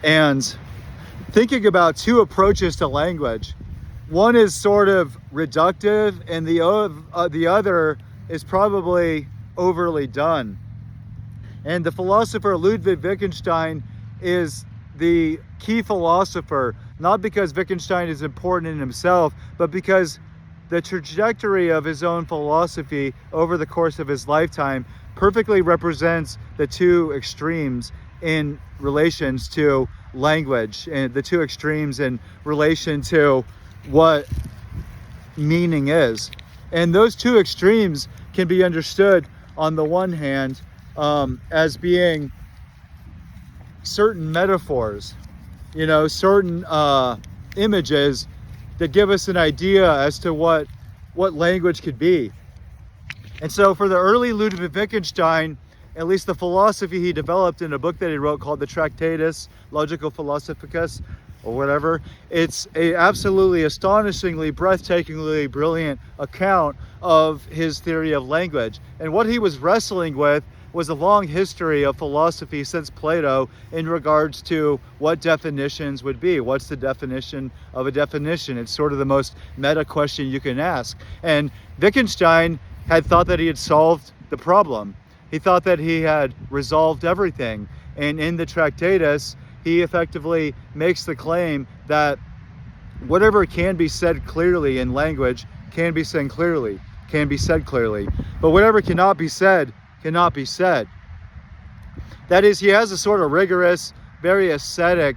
And thinking about two approaches to language. One is sort of reductive, and the other is probably overly done. And the philosopher Ludwig Wittgenstein is the key philosopher, not because Wittgenstein is important in himself, but because the trajectory of his own philosophy over the course of his lifetime perfectly represents the two extremes in relations to language, and the two extremes in relation to what meaning is. And those two extremes can be understood on the one hand as being certain metaphors, certain images that give us an idea as to what language could be. And so for the early Ludwig Wittgenstein, at least the philosophy he developed in a book that he wrote called the Tractatus Logico Philosophicus, or whatever, it's a absolutely astonishingly, breathtakingly brilliant account of his theory of language. And what he was wrestling with was a long history of philosophy since Plato in regards to what definitions would be. What's the definition of a definition? It's sort of the most meta question you can ask. And Wittgenstein had thought that he had solved the problem. He thought that he had resolved everything. And in the Tractatus, he effectively makes the claim that whatever can be said clearly in language can be said clearly. But whatever cannot be said, cannot be said. That is, he has a sort of rigorous, very ascetic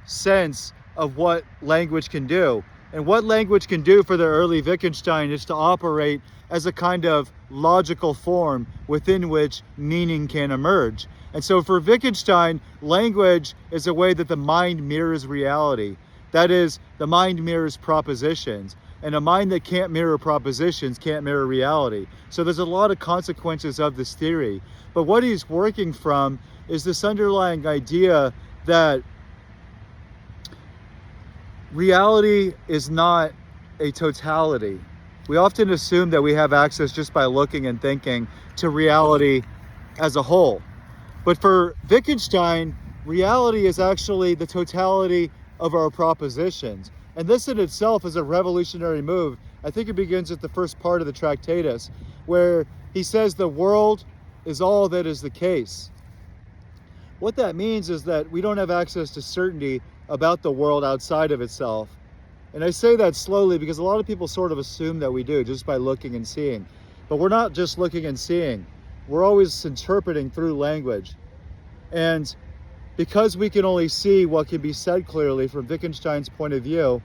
sense of what language can do. And what language can do for the early Wittgenstein is to operate as a kind of logical form within which meaning can emerge. And so for Wittgenstein, language is a way that the mind mirrors reality. That is, the mind mirrors propositions. And a mind that can't mirror propositions can't mirror reality. So there's a lot of consequences of this theory. But what he's working from is this underlying idea that reality is not a totality. We often assume that we have access just by looking and thinking to reality as a whole. But for Wittgenstein, reality is actually the totality of our propositions. And this in itself is a revolutionary move. I think it begins at the first part of the Tractatus, where he says the world is all that is the case. What that means is that we don't have access to certainty about the world outside of itself. And I say that slowly because a lot of people sort of assume that we do just by looking and seeing. But we're not just looking and seeing. We're always interpreting through language. And because we can only see what can be said clearly from Wittgenstein's point of view,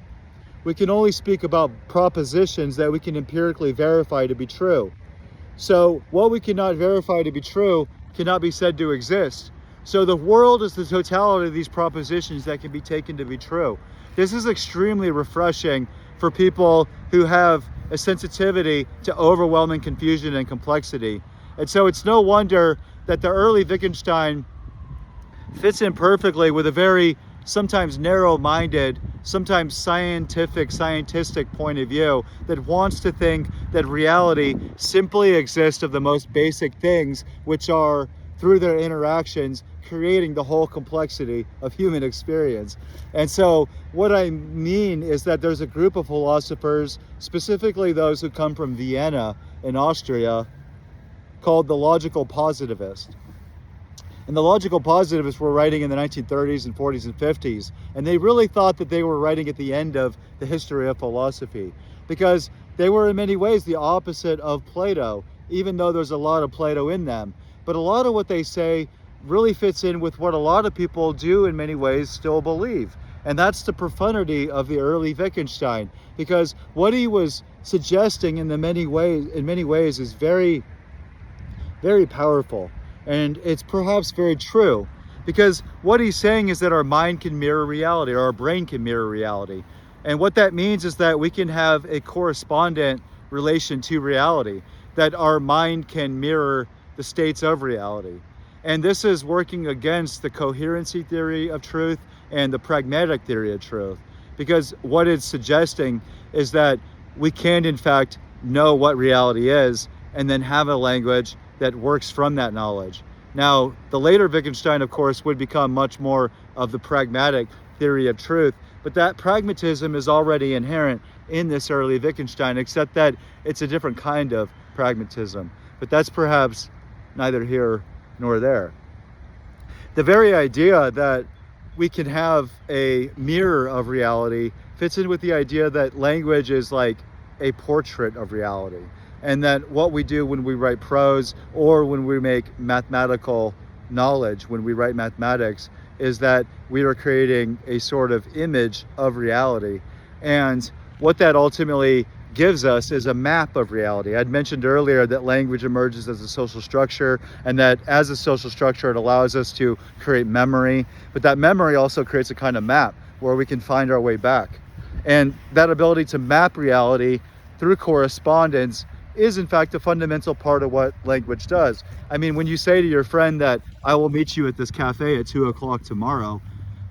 we can only speak about propositions that we can empirically verify to be true. So what we cannot verify to be true cannot be said to exist. So the world is the totality of these propositions that can be taken to be true. This is extremely refreshing for people who have a sensitivity to overwhelming confusion and complexity. And so it's no wonder that the early Wittgenstein fits in perfectly with a very sometimes narrow-minded, sometimes scientistic point of view that wants to think that reality simply exists of the most basic things, which are, through their interactions, creating the whole complexity of human experience. And so what I mean is that there's a group of philosophers, specifically those who come from Vienna in Austria, called the logical positivists. And the logical positivists were writing in the 1930s and 40s and 50s, and they really thought that they were writing at the end of the history of philosophy, because they were in many ways the opposite of Plato, even though there's a lot of Plato in them. But a lot of what they say really fits in with what a lot of people do in many ways still believe. And that's the profundity of the early Wittgenstein, because what he was suggesting in many ways is very, very powerful. And it's perhaps very true, because what he's saying is that our mind can mirror reality, or our brain can mirror reality. And what that means is that we can have a correspondent relation to reality, that our mind can mirror the states of reality. And this is working against the coherency theory of truth and the pragmatic theory of truth, because what it's suggesting is that we can in fact know what reality is and then have a language that works from that knowledge. Now, the later Wittgenstein, of course, would become much more of the pragmatic theory of truth, but that pragmatism is already inherent in this early Wittgenstein, except that it's a different kind of pragmatism. But that's perhaps neither here nor there. The very idea that we can have a mirror of reality fits in with the idea that language is like a portrait of reality, and that what we do when we write prose or when we make mathematical knowledge, when we write mathematics, is that we are creating a sort of image of reality. And what that ultimately gives us is a map of reality. I'd mentioned earlier that language emerges as a social structure, and that as a social structure it allows us to create memory, but that memory also creates a kind of map where we can find our way back. And that ability to map reality through correspondence is in fact a fundamental part of what language does. I mean, when you say to your friend that I will meet you at this cafe at 2:00 tomorrow,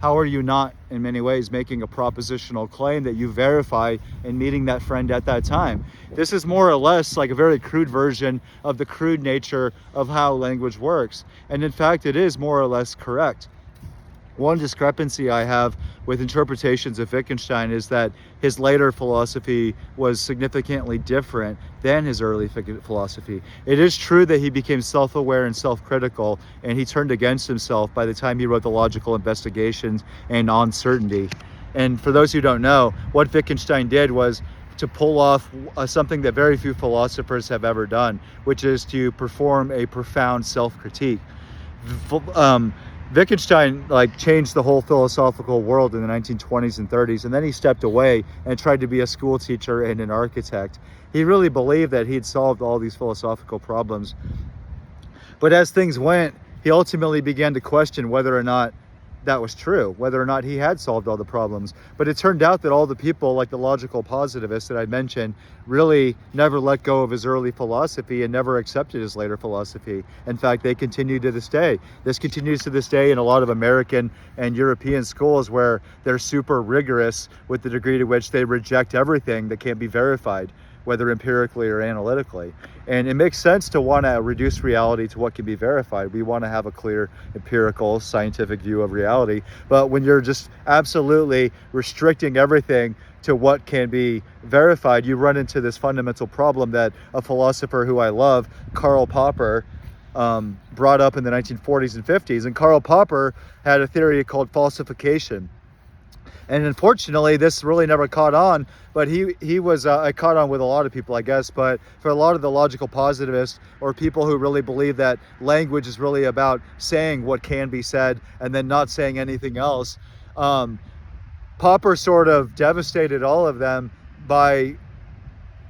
how are you not in many ways making a propositional claim that you verify in meeting that friend at that time? This is more or less like a very crude version of the crude nature of how language works. And in fact, it is more or less correct. One discrepancy I have with interpretations of Wittgenstein is that his later philosophy was significantly different than his early philosophy. It is true that he became self-aware and self-critical, and he turned against himself by the time he wrote The Logical Investigations and On Certainty. And for those who don't know, what Wittgenstein did was to pull off something that very few philosophers have ever done, which is to perform a profound self-critique. Wittgenstein changed the whole philosophical world in the 1920s and 30s, and then he stepped away and tried to be a school teacher and an architect. He really believed that he'd solved all these philosophical problems. But as things went, he ultimately began to question whether or not that was true, whether or not he had solved all the problems. But it turned out that all the people like the logical positivists that I mentioned really never let go of his early philosophy and never accepted his later philosophy. In fact, they continue to this day. This continues to this day in a lot of American and European schools, where they're super rigorous with the degree to which they reject everything that can't be verified, whether empirically or analytically. And it makes sense to want to reduce reality to what can be verified. We want to have a clear empirical scientific view of reality. But when you're just absolutely restricting everything to what can be verified, you run into this fundamental problem that a philosopher who I love, Karl Popper, brought up in the 1940s and 50s. And Karl Popper had a theory called falsification. And unfortunately, this really never caught on, but he was I caught on with a lot of people, I guess. But for a lot of the logical positivists, or people who really believe that language is really about saying what can be said and then not saying anything else, Popper sort of devastated all of them by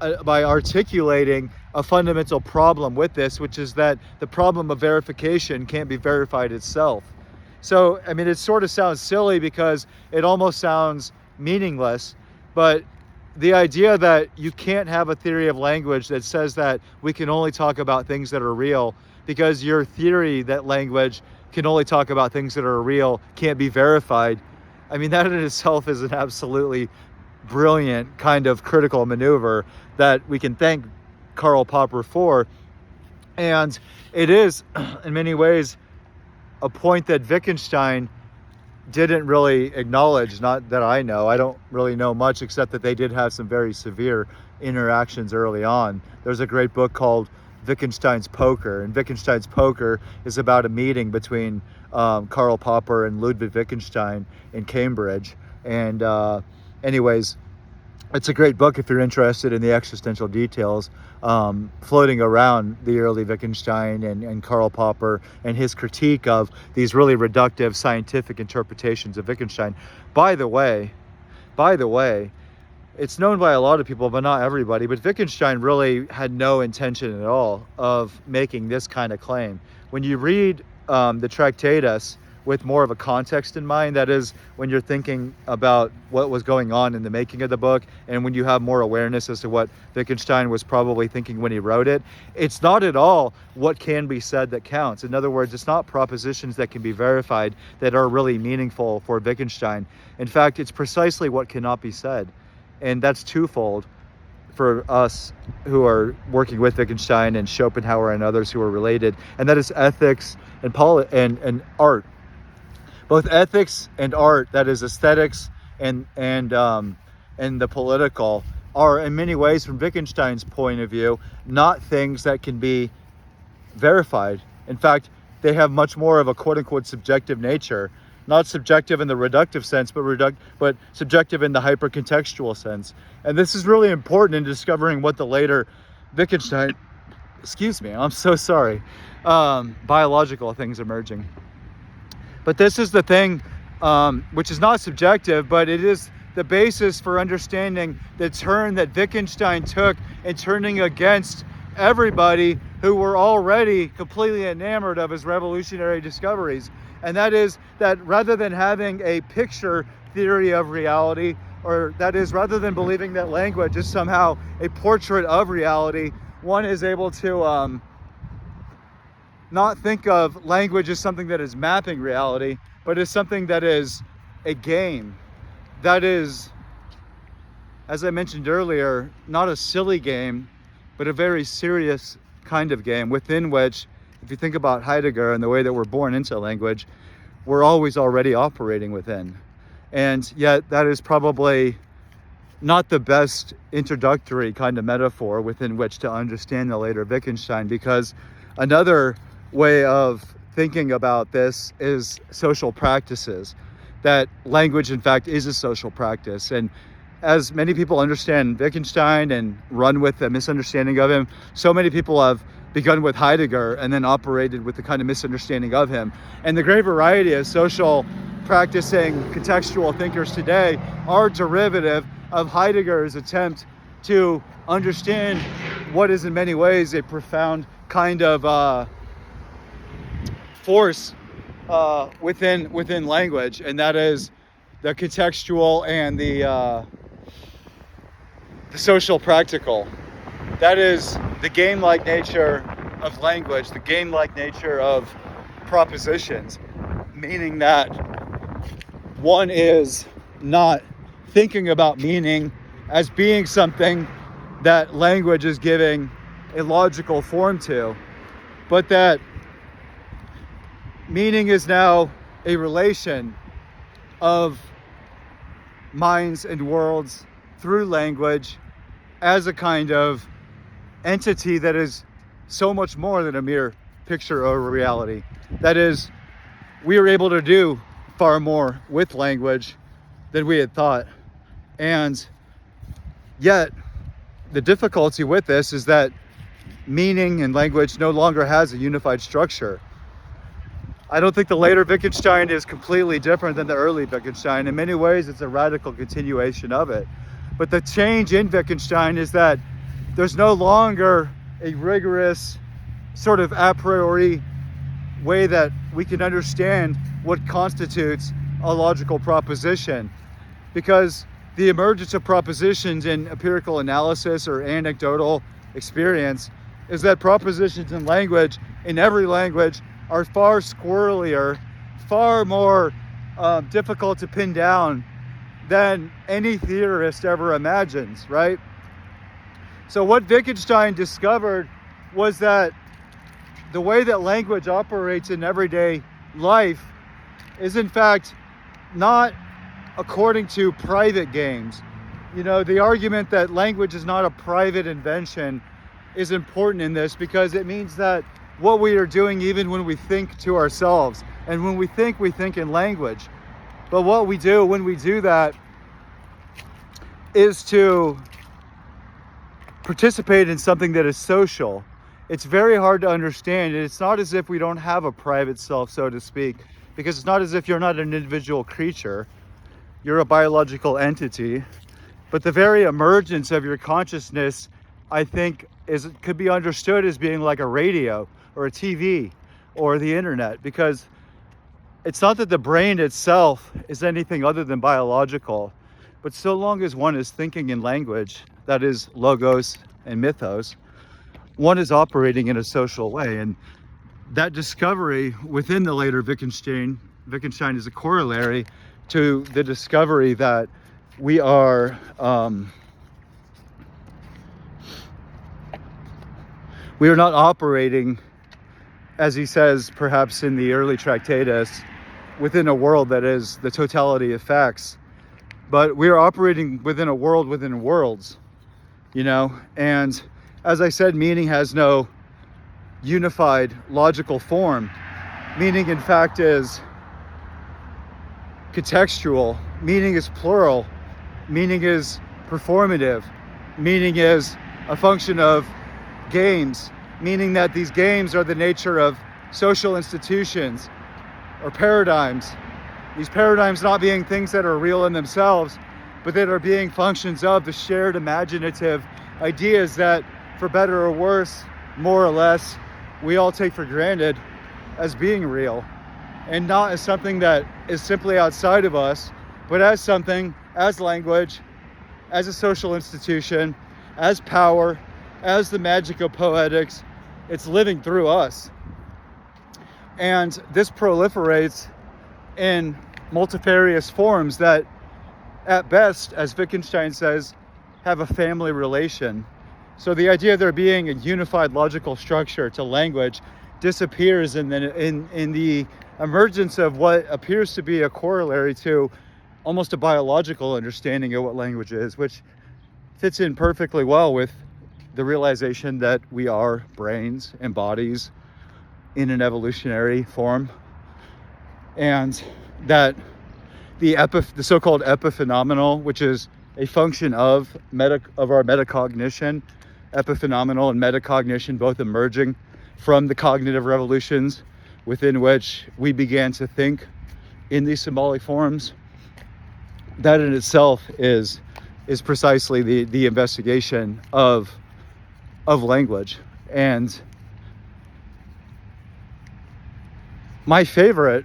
articulating a fundamental problem with this, which is that the problem of verification can't be verified itself. So, I mean, it sort of sounds silly because it almost sounds meaningless, but the idea that you can't have a theory of language that says that we can only talk about things that are real because your theory that language can only talk about things that are real can't be verified. I mean, that in itself is an absolutely brilliant kind of critical maneuver that we can thank Karl Popper for. And it is, in many ways, a point that Wittgenstein didn't really acknowledge, not that I know. I don't really know much except that they did have some very severe interactions early on. There's a great book called Wittgenstein's Poker, and Wittgenstein's Poker is about a meeting between Karl Popper and Ludwig Wittgenstein in Cambridge. And anyways, it's a great book if you're interested in the existential details floating around the early Wittgenstein and Karl Popper and his critique of these really reductive scientific interpretations of Wittgenstein. By the way, it's known by a lot of people, but not everybody, but Wittgenstein really had no intention at all of making this kind of claim. When you read the Tractatus with more of a context in mind, that is, when you're thinking about what was going on in the making of the book, and when you have more awareness as to what Wittgenstein was probably thinking when he wrote it, it's not at all what can be said that counts. In other words, it's not propositions that can be verified that are really meaningful for Wittgenstein. In fact, it's precisely what cannot be said. And that's twofold for us who are working with Wittgenstein and Schopenhauer and others who are related, and that is ethics and art. Both ethics and art, that is aesthetics and the political, are in many ways, from Wittgenstein's point of view, not things that can be verified. In fact, they have much more of a quote-unquote subjective nature. Not subjective in the reductive sense, but subjective in the hypercontextual sense. And this is really important in discovering what the later Wittgenstein, I'm so sorry, biological things emerging. But this is the thing, which is not subjective, but it is the basis for understanding the turn that Wittgenstein took in turning against everybody who were already completely enamored of his revolutionary discoveries. And that is that rather than having a picture theory of reality, or that is, rather than believing that language is somehow a portrait of reality, one is able to not think of language as something that is mapping reality, but as something that is a game. That is, as I mentioned earlier, not a silly game, but a very serious kind of game within which, if you think about Heidegger and the way that we're born into language, we're always already operating within. And yet that is probably not the best introductory kind of metaphor within which to understand the later Wittgenstein, because another way of thinking about this is social practices, that language in fact is a social practice. And as many people understand Wittgenstein and run with a misunderstanding of him, so many people have begun with Heidegger and then operated with the kind of misunderstanding of him. And the great variety of social practicing contextual thinkers today are derivative of Heidegger's attempt to understand what is in many ways a profound kind of force within language, and that is the contextual and the social practical. That is the game-like nature of language, the game-like nature of propositions, meaning that one is not thinking about meaning as being something that language is giving a logical form to, but that meaning is now a relation of minds and worlds through language as a kind of entity that is so much more than a mere picture of reality. That is, we are able to do far more with language than we had thought. And yet, the difficulty with this is that meaning and language no longer has a unified structure. I don't think the later Wittgenstein is completely different than the early Wittgenstein. In many ways, it's a radical continuation of it. But the change in Wittgenstein is that there's no longer a rigorous sort of a priori way that we can understand what constitutes a logical proposition, because the emergence of propositions in empirical analysis or anecdotal experience is that propositions in language, in every language, are far squirrelier, far more difficult to pin down than any theorist ever imagines, right? So what Wittgenstein discovered was that the way that language operates in everyday life is in fact not according to private games. You know, the argument that language is not a private invention is important in this, because it means that what we are doing, even when we think to ourselves, and when we think in language. But what we do when we do that is to participate in something that is social. It's very hard to understand. It's not as if we don't have a private self, so to speak, because it's not as if you're not an individual creature. You're a biological entity. But the very emergence of your consciousness, I think, could be understood as being like a radio or a TV or the internet, because it's not that the brain itself is anything other than biological, but so long as one is thinking in language, that is logos and mythos, one is operating in a social way. And that discovery within the later Wittgenstein is a corollary to the discovery that we are not operating, as he says, perhaps in the early Tractatus, within a world that is the totality of facts, but we are operating within a world within worlds, you know. And as I said, meaning has no unified logical form. Meaning, in fact, is contextual. Meaning is plural. Meaning is performative. Meaning is a function of games, meaning that these games are the nature of social institutions or paradigms. These paradigms not being things that are real in themselves, but that are being functions of the shared imaginative ideas that, for better or worse, more or less, we all take for granted as being real, and not as something that is simply outside of us, but as something, as language, as a social institution, as power, as the magic of poetics. It's living through us. And this proliferates in multifarious forms that, at best, as Wittgenstein says, have a family relation. So the idea of there being a unified logical structure to language disappears in the emergence of what appears to be a corollary to almost a biological understanding of what language is, which fits in perfectly well with the realization that we are brains and bodies in an evolutionary form, and that the so-called epiphenomenal, which is a function of our metacognition, epiphenomenal and metacognition both emerging from the cognitive revolutions within which we began to think in these symbolic forms, that in itself is precisely the investigation of language. And my favorite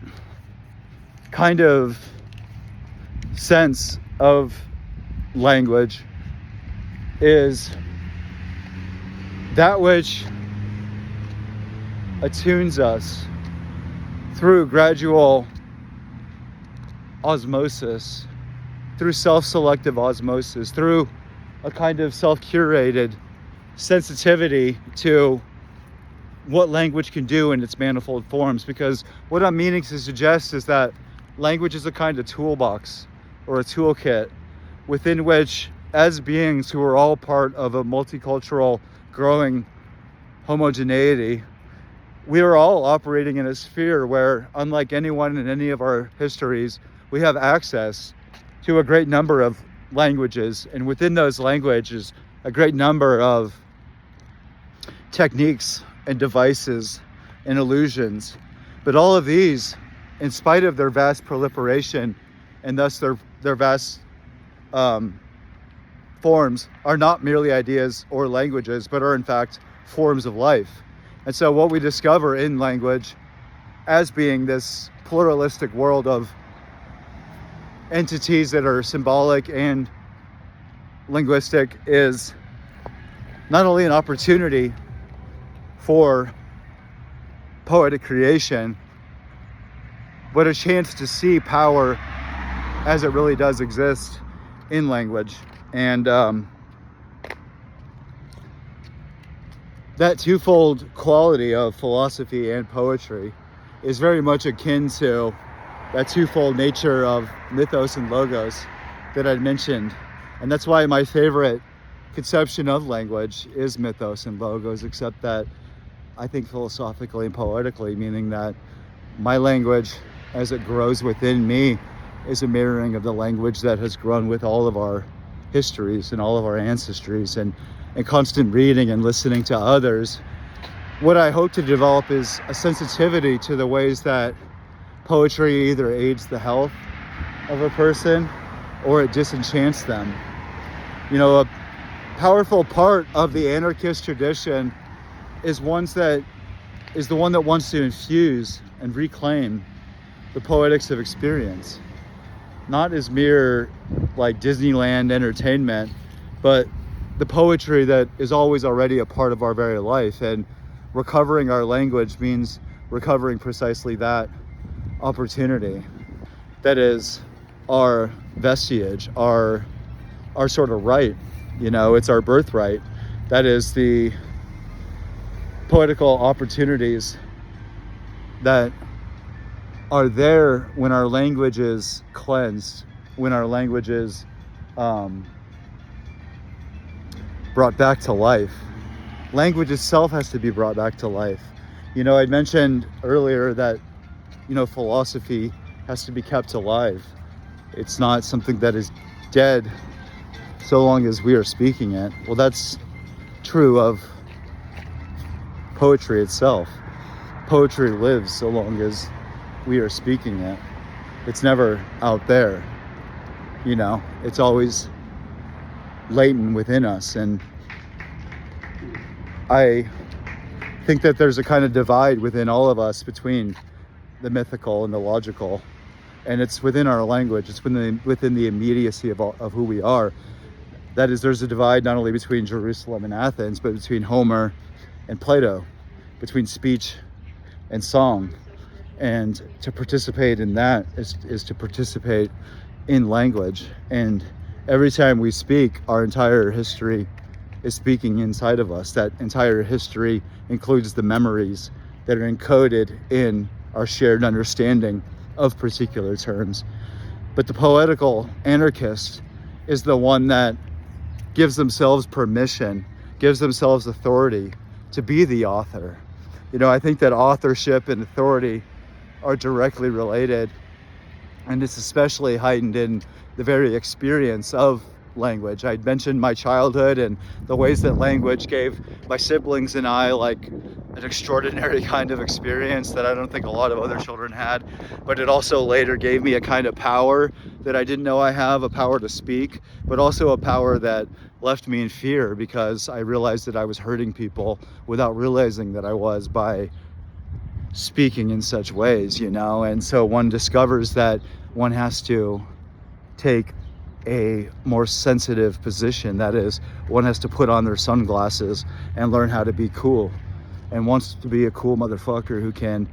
kind of sense of language is that which attunes us through gradual osmosis, through self-selective osmosis, through a kind of self-curated sensitivity to what language can do in its manifold forms. Because what I'm meaning to suggest is that language is a kind of toolbox or a toolkit within which, as beings who are all part of a multicultural growing homogeneity, we are all operating in a sphere where, unlike anyone in any of our histories, we have access to a great number of languages, and within those languages, a great number of techniques and devices and illusions. But all of these, in spite of their vast proliferation and thus their vast forms, are not merely ideas or languages, but are in fact forms of life. And so what we discover in language as being this pluralistic world of entities that are symbolic and linguistic is not only an opportunity for poetic creation, but a chance to see power as it really does exist in language. And that twofold quality of philosophy and poetry is very much akin to that twofold nature of mythos and logos that I'd mentioned. And that's why my favorite conception of language is mythos and logos, except that I think philosophically and poetically, meaning that my language, as it grows within me, is a mirroring of the language that has grown with all of our histories and all of our ancestries, and constant reading and listening to others. What I hope to develop is a sensitivity to the ways that poetry either aids the health of a person or it disenchants them. You know, a powerful part of the anarchist tradition is the one that wants to infuse and reclaim the poetics of experience, not as mere like Disneyland entertainment, but the poetry that is always already a part of our very life. And recovering our language means recovering precisely that opportunity. That is our vestige, our sort of right. You know, it's our birthright. That is the poetical opportunities that are there when our language is cleansed, when our language is brought back to life. Language itself has to be brought back to life. You know, I mentioned earlier that, you know, philosophy has to be kept alive. It's not something that is dead so long as we are speaking it. Well, that's true of poetry itself. Poetry lives so long as we are speaking it. It's never out there. You know, it's always latent within us. And I think that there's a kind of divide within all of us between the mythical and the logical, and it's within our language. It's within the immediacy of who we are. That is, there's a divide not only between Jerusalem and Athens, but between Homer and Plato, between speech and song. And to participate in that is to participate in language. And every time we speak, our entire history is speaking inside of us. That entire history includes the memories that are encoded in our shared understanding of particular terms. But the poetical anarchist is the one that gives themselves permission, gives themselves authority to be the author. You know, I think that authorship and authority are directly related, and it's especially heightened in the very experience of language. I'd mentioned my childhood and the ways that language gave my siblings and I like an extraordinary kind of experience that I don't think a lot of other children had, but it also later gave me a kind of power that I didn't know I have, a power to speak, but also a power that left me in fear because I realized that I was hurting people without realizing that I was by speaking in such ways, you know. And so one discovers that one has to take a more sensitive position. That is, one has to put on their sunglasses and learn how to be cool, and wants to be a cool motherfucker who can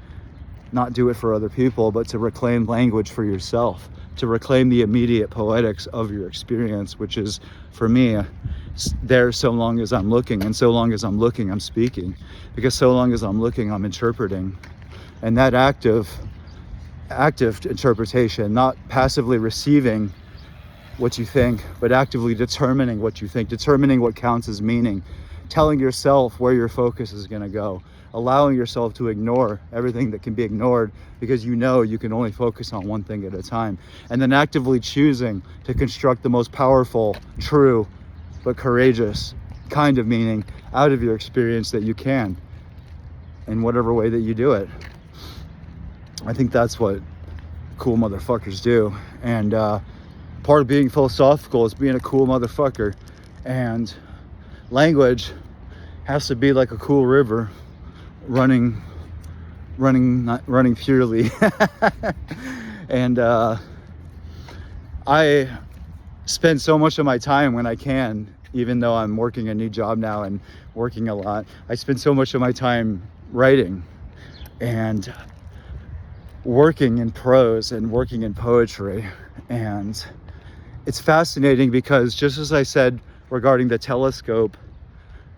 not do it for other people, but to reclaim language for yourself, to reclaim the immediate poetics of your experience, which is, for me, there so long as I'm looking, and so long as I'm looking, I'm speaking, because so long as I'm looking, I'm interpreting. And that active interpretation, not passively receiving what you think, but actively determining what you think, determining what counts as meaning, telling yourself where your focus is going to go, allowing yourself to ignore everything that can be ignored because you know you can only focus on one thing at a time, and then actively choosing to construct the most powerful, true, but courageous kind of meaning out of your experience that you can, in whatever way that you do it. I think that's what cool motherfuckers do. And part of being philosophical is being a cool motherfucker. And language has to be like a cool river running purely. And I spend so much of my time when I can, even though I'm working a new job now and working a lot, I spend so much of my time writing and working in prose and working in poetry. And it's fascinating because, just as I said regarding the telescope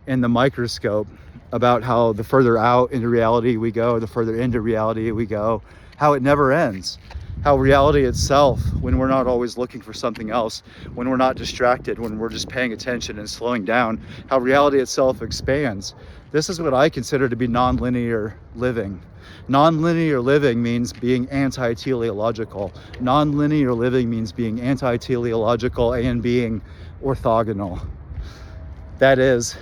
and the microscope, about how the further out into reality we go, the further into reality we go, how it never ends, how reality itself, when we're not always looking for something else, when we're not distracted, when we're just paying attention and slowing down, how reality itself expands. This is what I consider to be nonlinear living. Nonlinear living means being anti-teleological. Nonlinear living means being anti-teleological and being orthogonal. That is,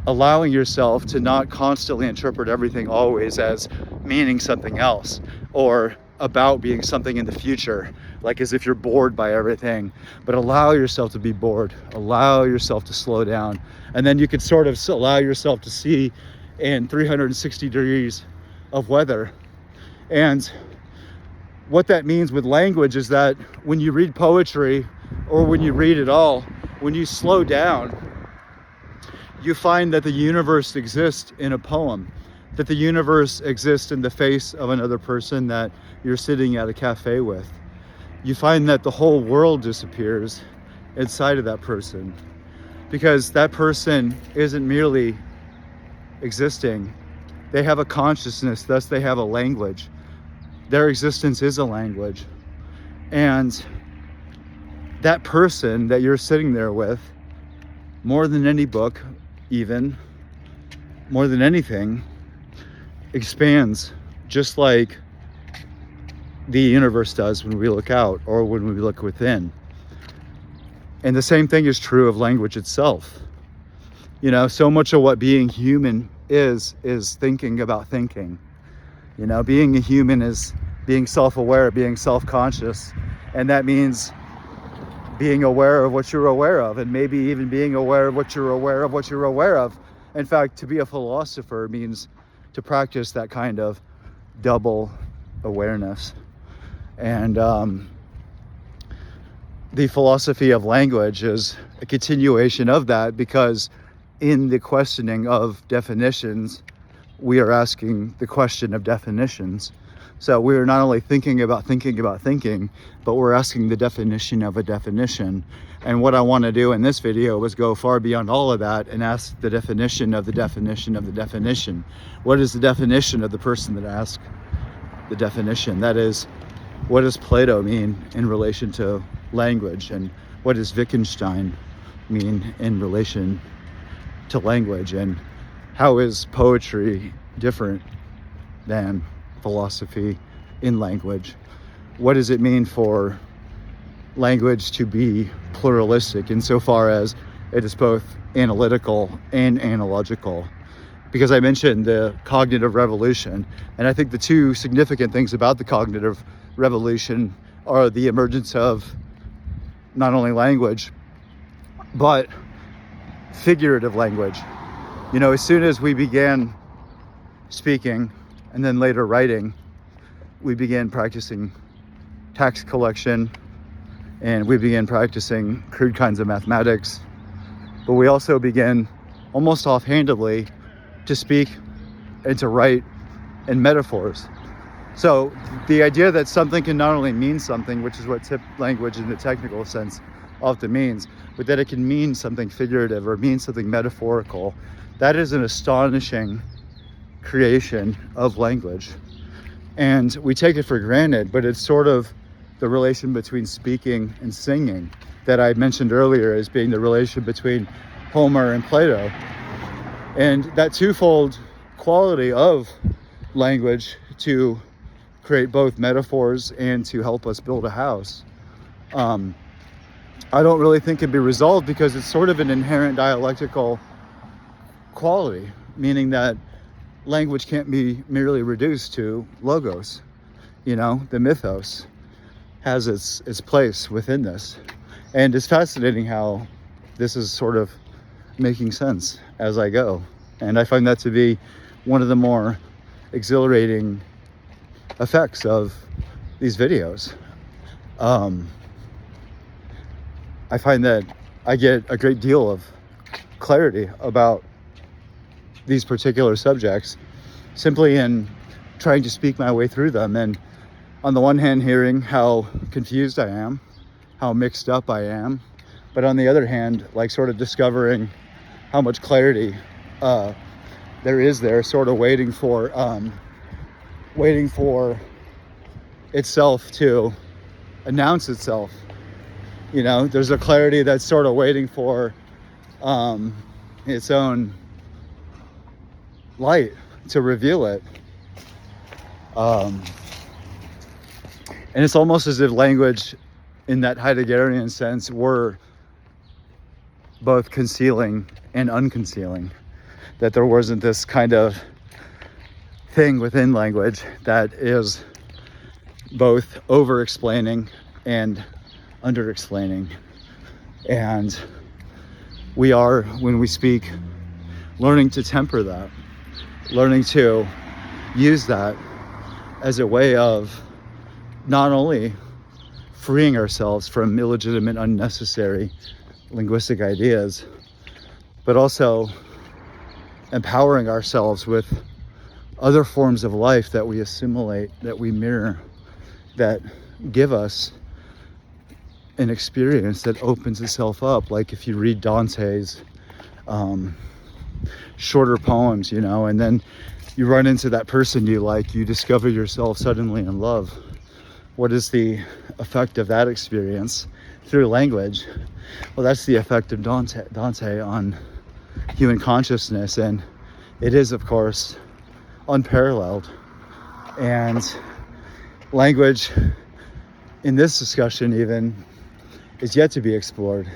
allowing yourself to not constantly interpret everything always as meaning something else, or about being something in the future, like as if you're bored by everything, but allow yourself to be bored, allow yourself to slow down, and then you could sort of allow yourself to see in 360 degrees of weather. And what that means with language is that when you read poetry, or when you read at all, when you slow down, you find that the universe exists in a poem, that the universe exists in the face of another person that you're sitting at a cafe with. You find that the whole world disappears inside of that person, because that person isn't merely existing. They have a consciousness, thus they have a language. Their existence is a language. And that person that you're sitting there with, more than any book, even more than anything, expands just like the universe does when we look out or when we look within. And the same thing is true of language itself. You know, so much of what being human is thinking about thinking. You know, being a human is being self-aware, being self-conscious, and that means being aware of what you're aware of, and maybe even being aware of what you're aware of what you're aware of. In fact, to be a philosopher means to practice that kind of double awareness. And the philosophy of language is a continuation of that, because in the questioning of definitions, we are asking the question of definitions. So we're not only thinking about thinking, but we're asking the definition of a definition. And what I want to do in this video was go far beyond all of that and ask the definition of the definition of the definition. What is the definition of the person that asked the definition? That is, what does Plato mean in relation to language? And what does Wittgenstein mean in relation to language? And how is poetry different than philosophy in language? What does it mean for language to be pluralistic insofar as it is both analytical and analogical? Because I mentioned the cognitive revolution, and I think the two significant things about the cognitive revolution are the emergence of not only language, but figurative language. You know, as soon as we began speaking and then later writing, we began practicing tax collection, and we began practicing crude kinds of mathematics, but we also began almost offhandedly to speak and to write in metaphors. So the idea that something can not only mean something, which is what language in the technical sense often means, but that it can mean something figurative or mean something metaphorical, that is an astonishing creation of language. And we take it for granted, but it's sort of the relation between speaking and singing that I mentioned earlier as being the relation between Homer and Plato. And that twofold quality of language to create both metaphors and to help us build a house, I don't really think can be resolved, because it's sort of an inherent dialectical quality, meaning that language can't be merely reduced to logos. The mythos has its place within this. And it's fascinating how this is sort of making sense as I go. And I find that to be one of the more exhilarating effects of these videos. I find that I get a great deal of clarity about these particular subjects simply in trying to speak my way through them. And on the one hand, hearing how confused I am, how mixed up I am, but on the other hand, like sort of discovering how much clarity there is there, sort of waiting for itself to announce itself. There's a clarity that's sort of waiting for its own light to reveal it. And it's almost as if language, in that Heideggerian sense, were both concealing and unconcealing. That there wasn't this kind of thing within language that is both over-explaining and under-explaining. And we are, when we speak, learning to temper that, learning to use that as a way of not only freeing ourselves from illegitimate, unnecessary linguistic ideas, but also empowering ourselves with other forms of life that we assimilate, that we mirror, that give us an experience that opens itself up. Like if you read Dante's shorter poems, and then you run into that person you like, you discover yourself suddenly in love. What is the effect of that experience through language? Well, that's the effect of Dante on human consciousness, and it is, of course, unparalleled. And language in this discussion even is yet to be explored.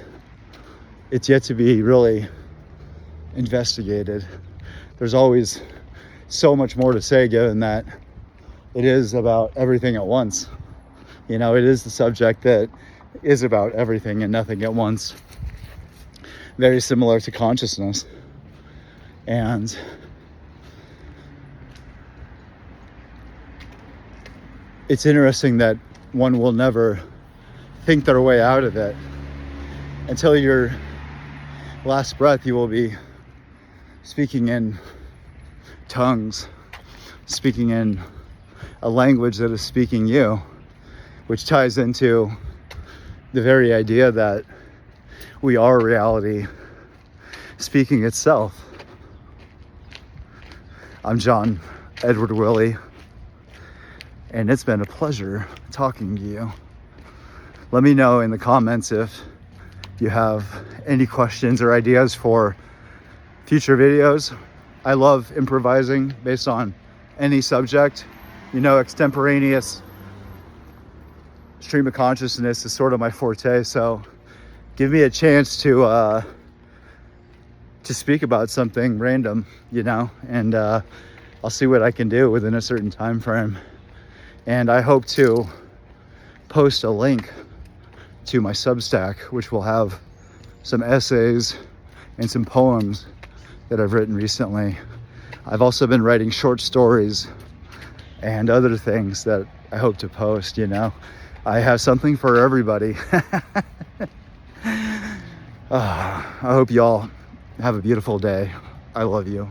It's yet to be really investigated. There's always so much more to say, given that it is about everything at once. It is the subject that is about everything and nothing at once. Very similar to consciousness. And it's interesting that one will never think their way out of it. Until your last breath, you will be speaking in tongues, speaking in a language that is speaking you, which ties into the very idea that we are reality speaking itself. I'm John Edward Willie, and it's been a pleasure talking to you. Let me know in the comments if you have any questions or ideas for future videos. I love improvising based on any subject. Extemporaneous stream of consciousness is sort of my forte, so give me a chance to speak about something random, and I'll see what I can do within a certain time frame. And I hope to post a link to my Substack, which will have some essays and some poems that I've written recently. I've also been writing short stories and other things that I hope to post. I have something for everybody. I hope y'all have a beautiful day. I love you.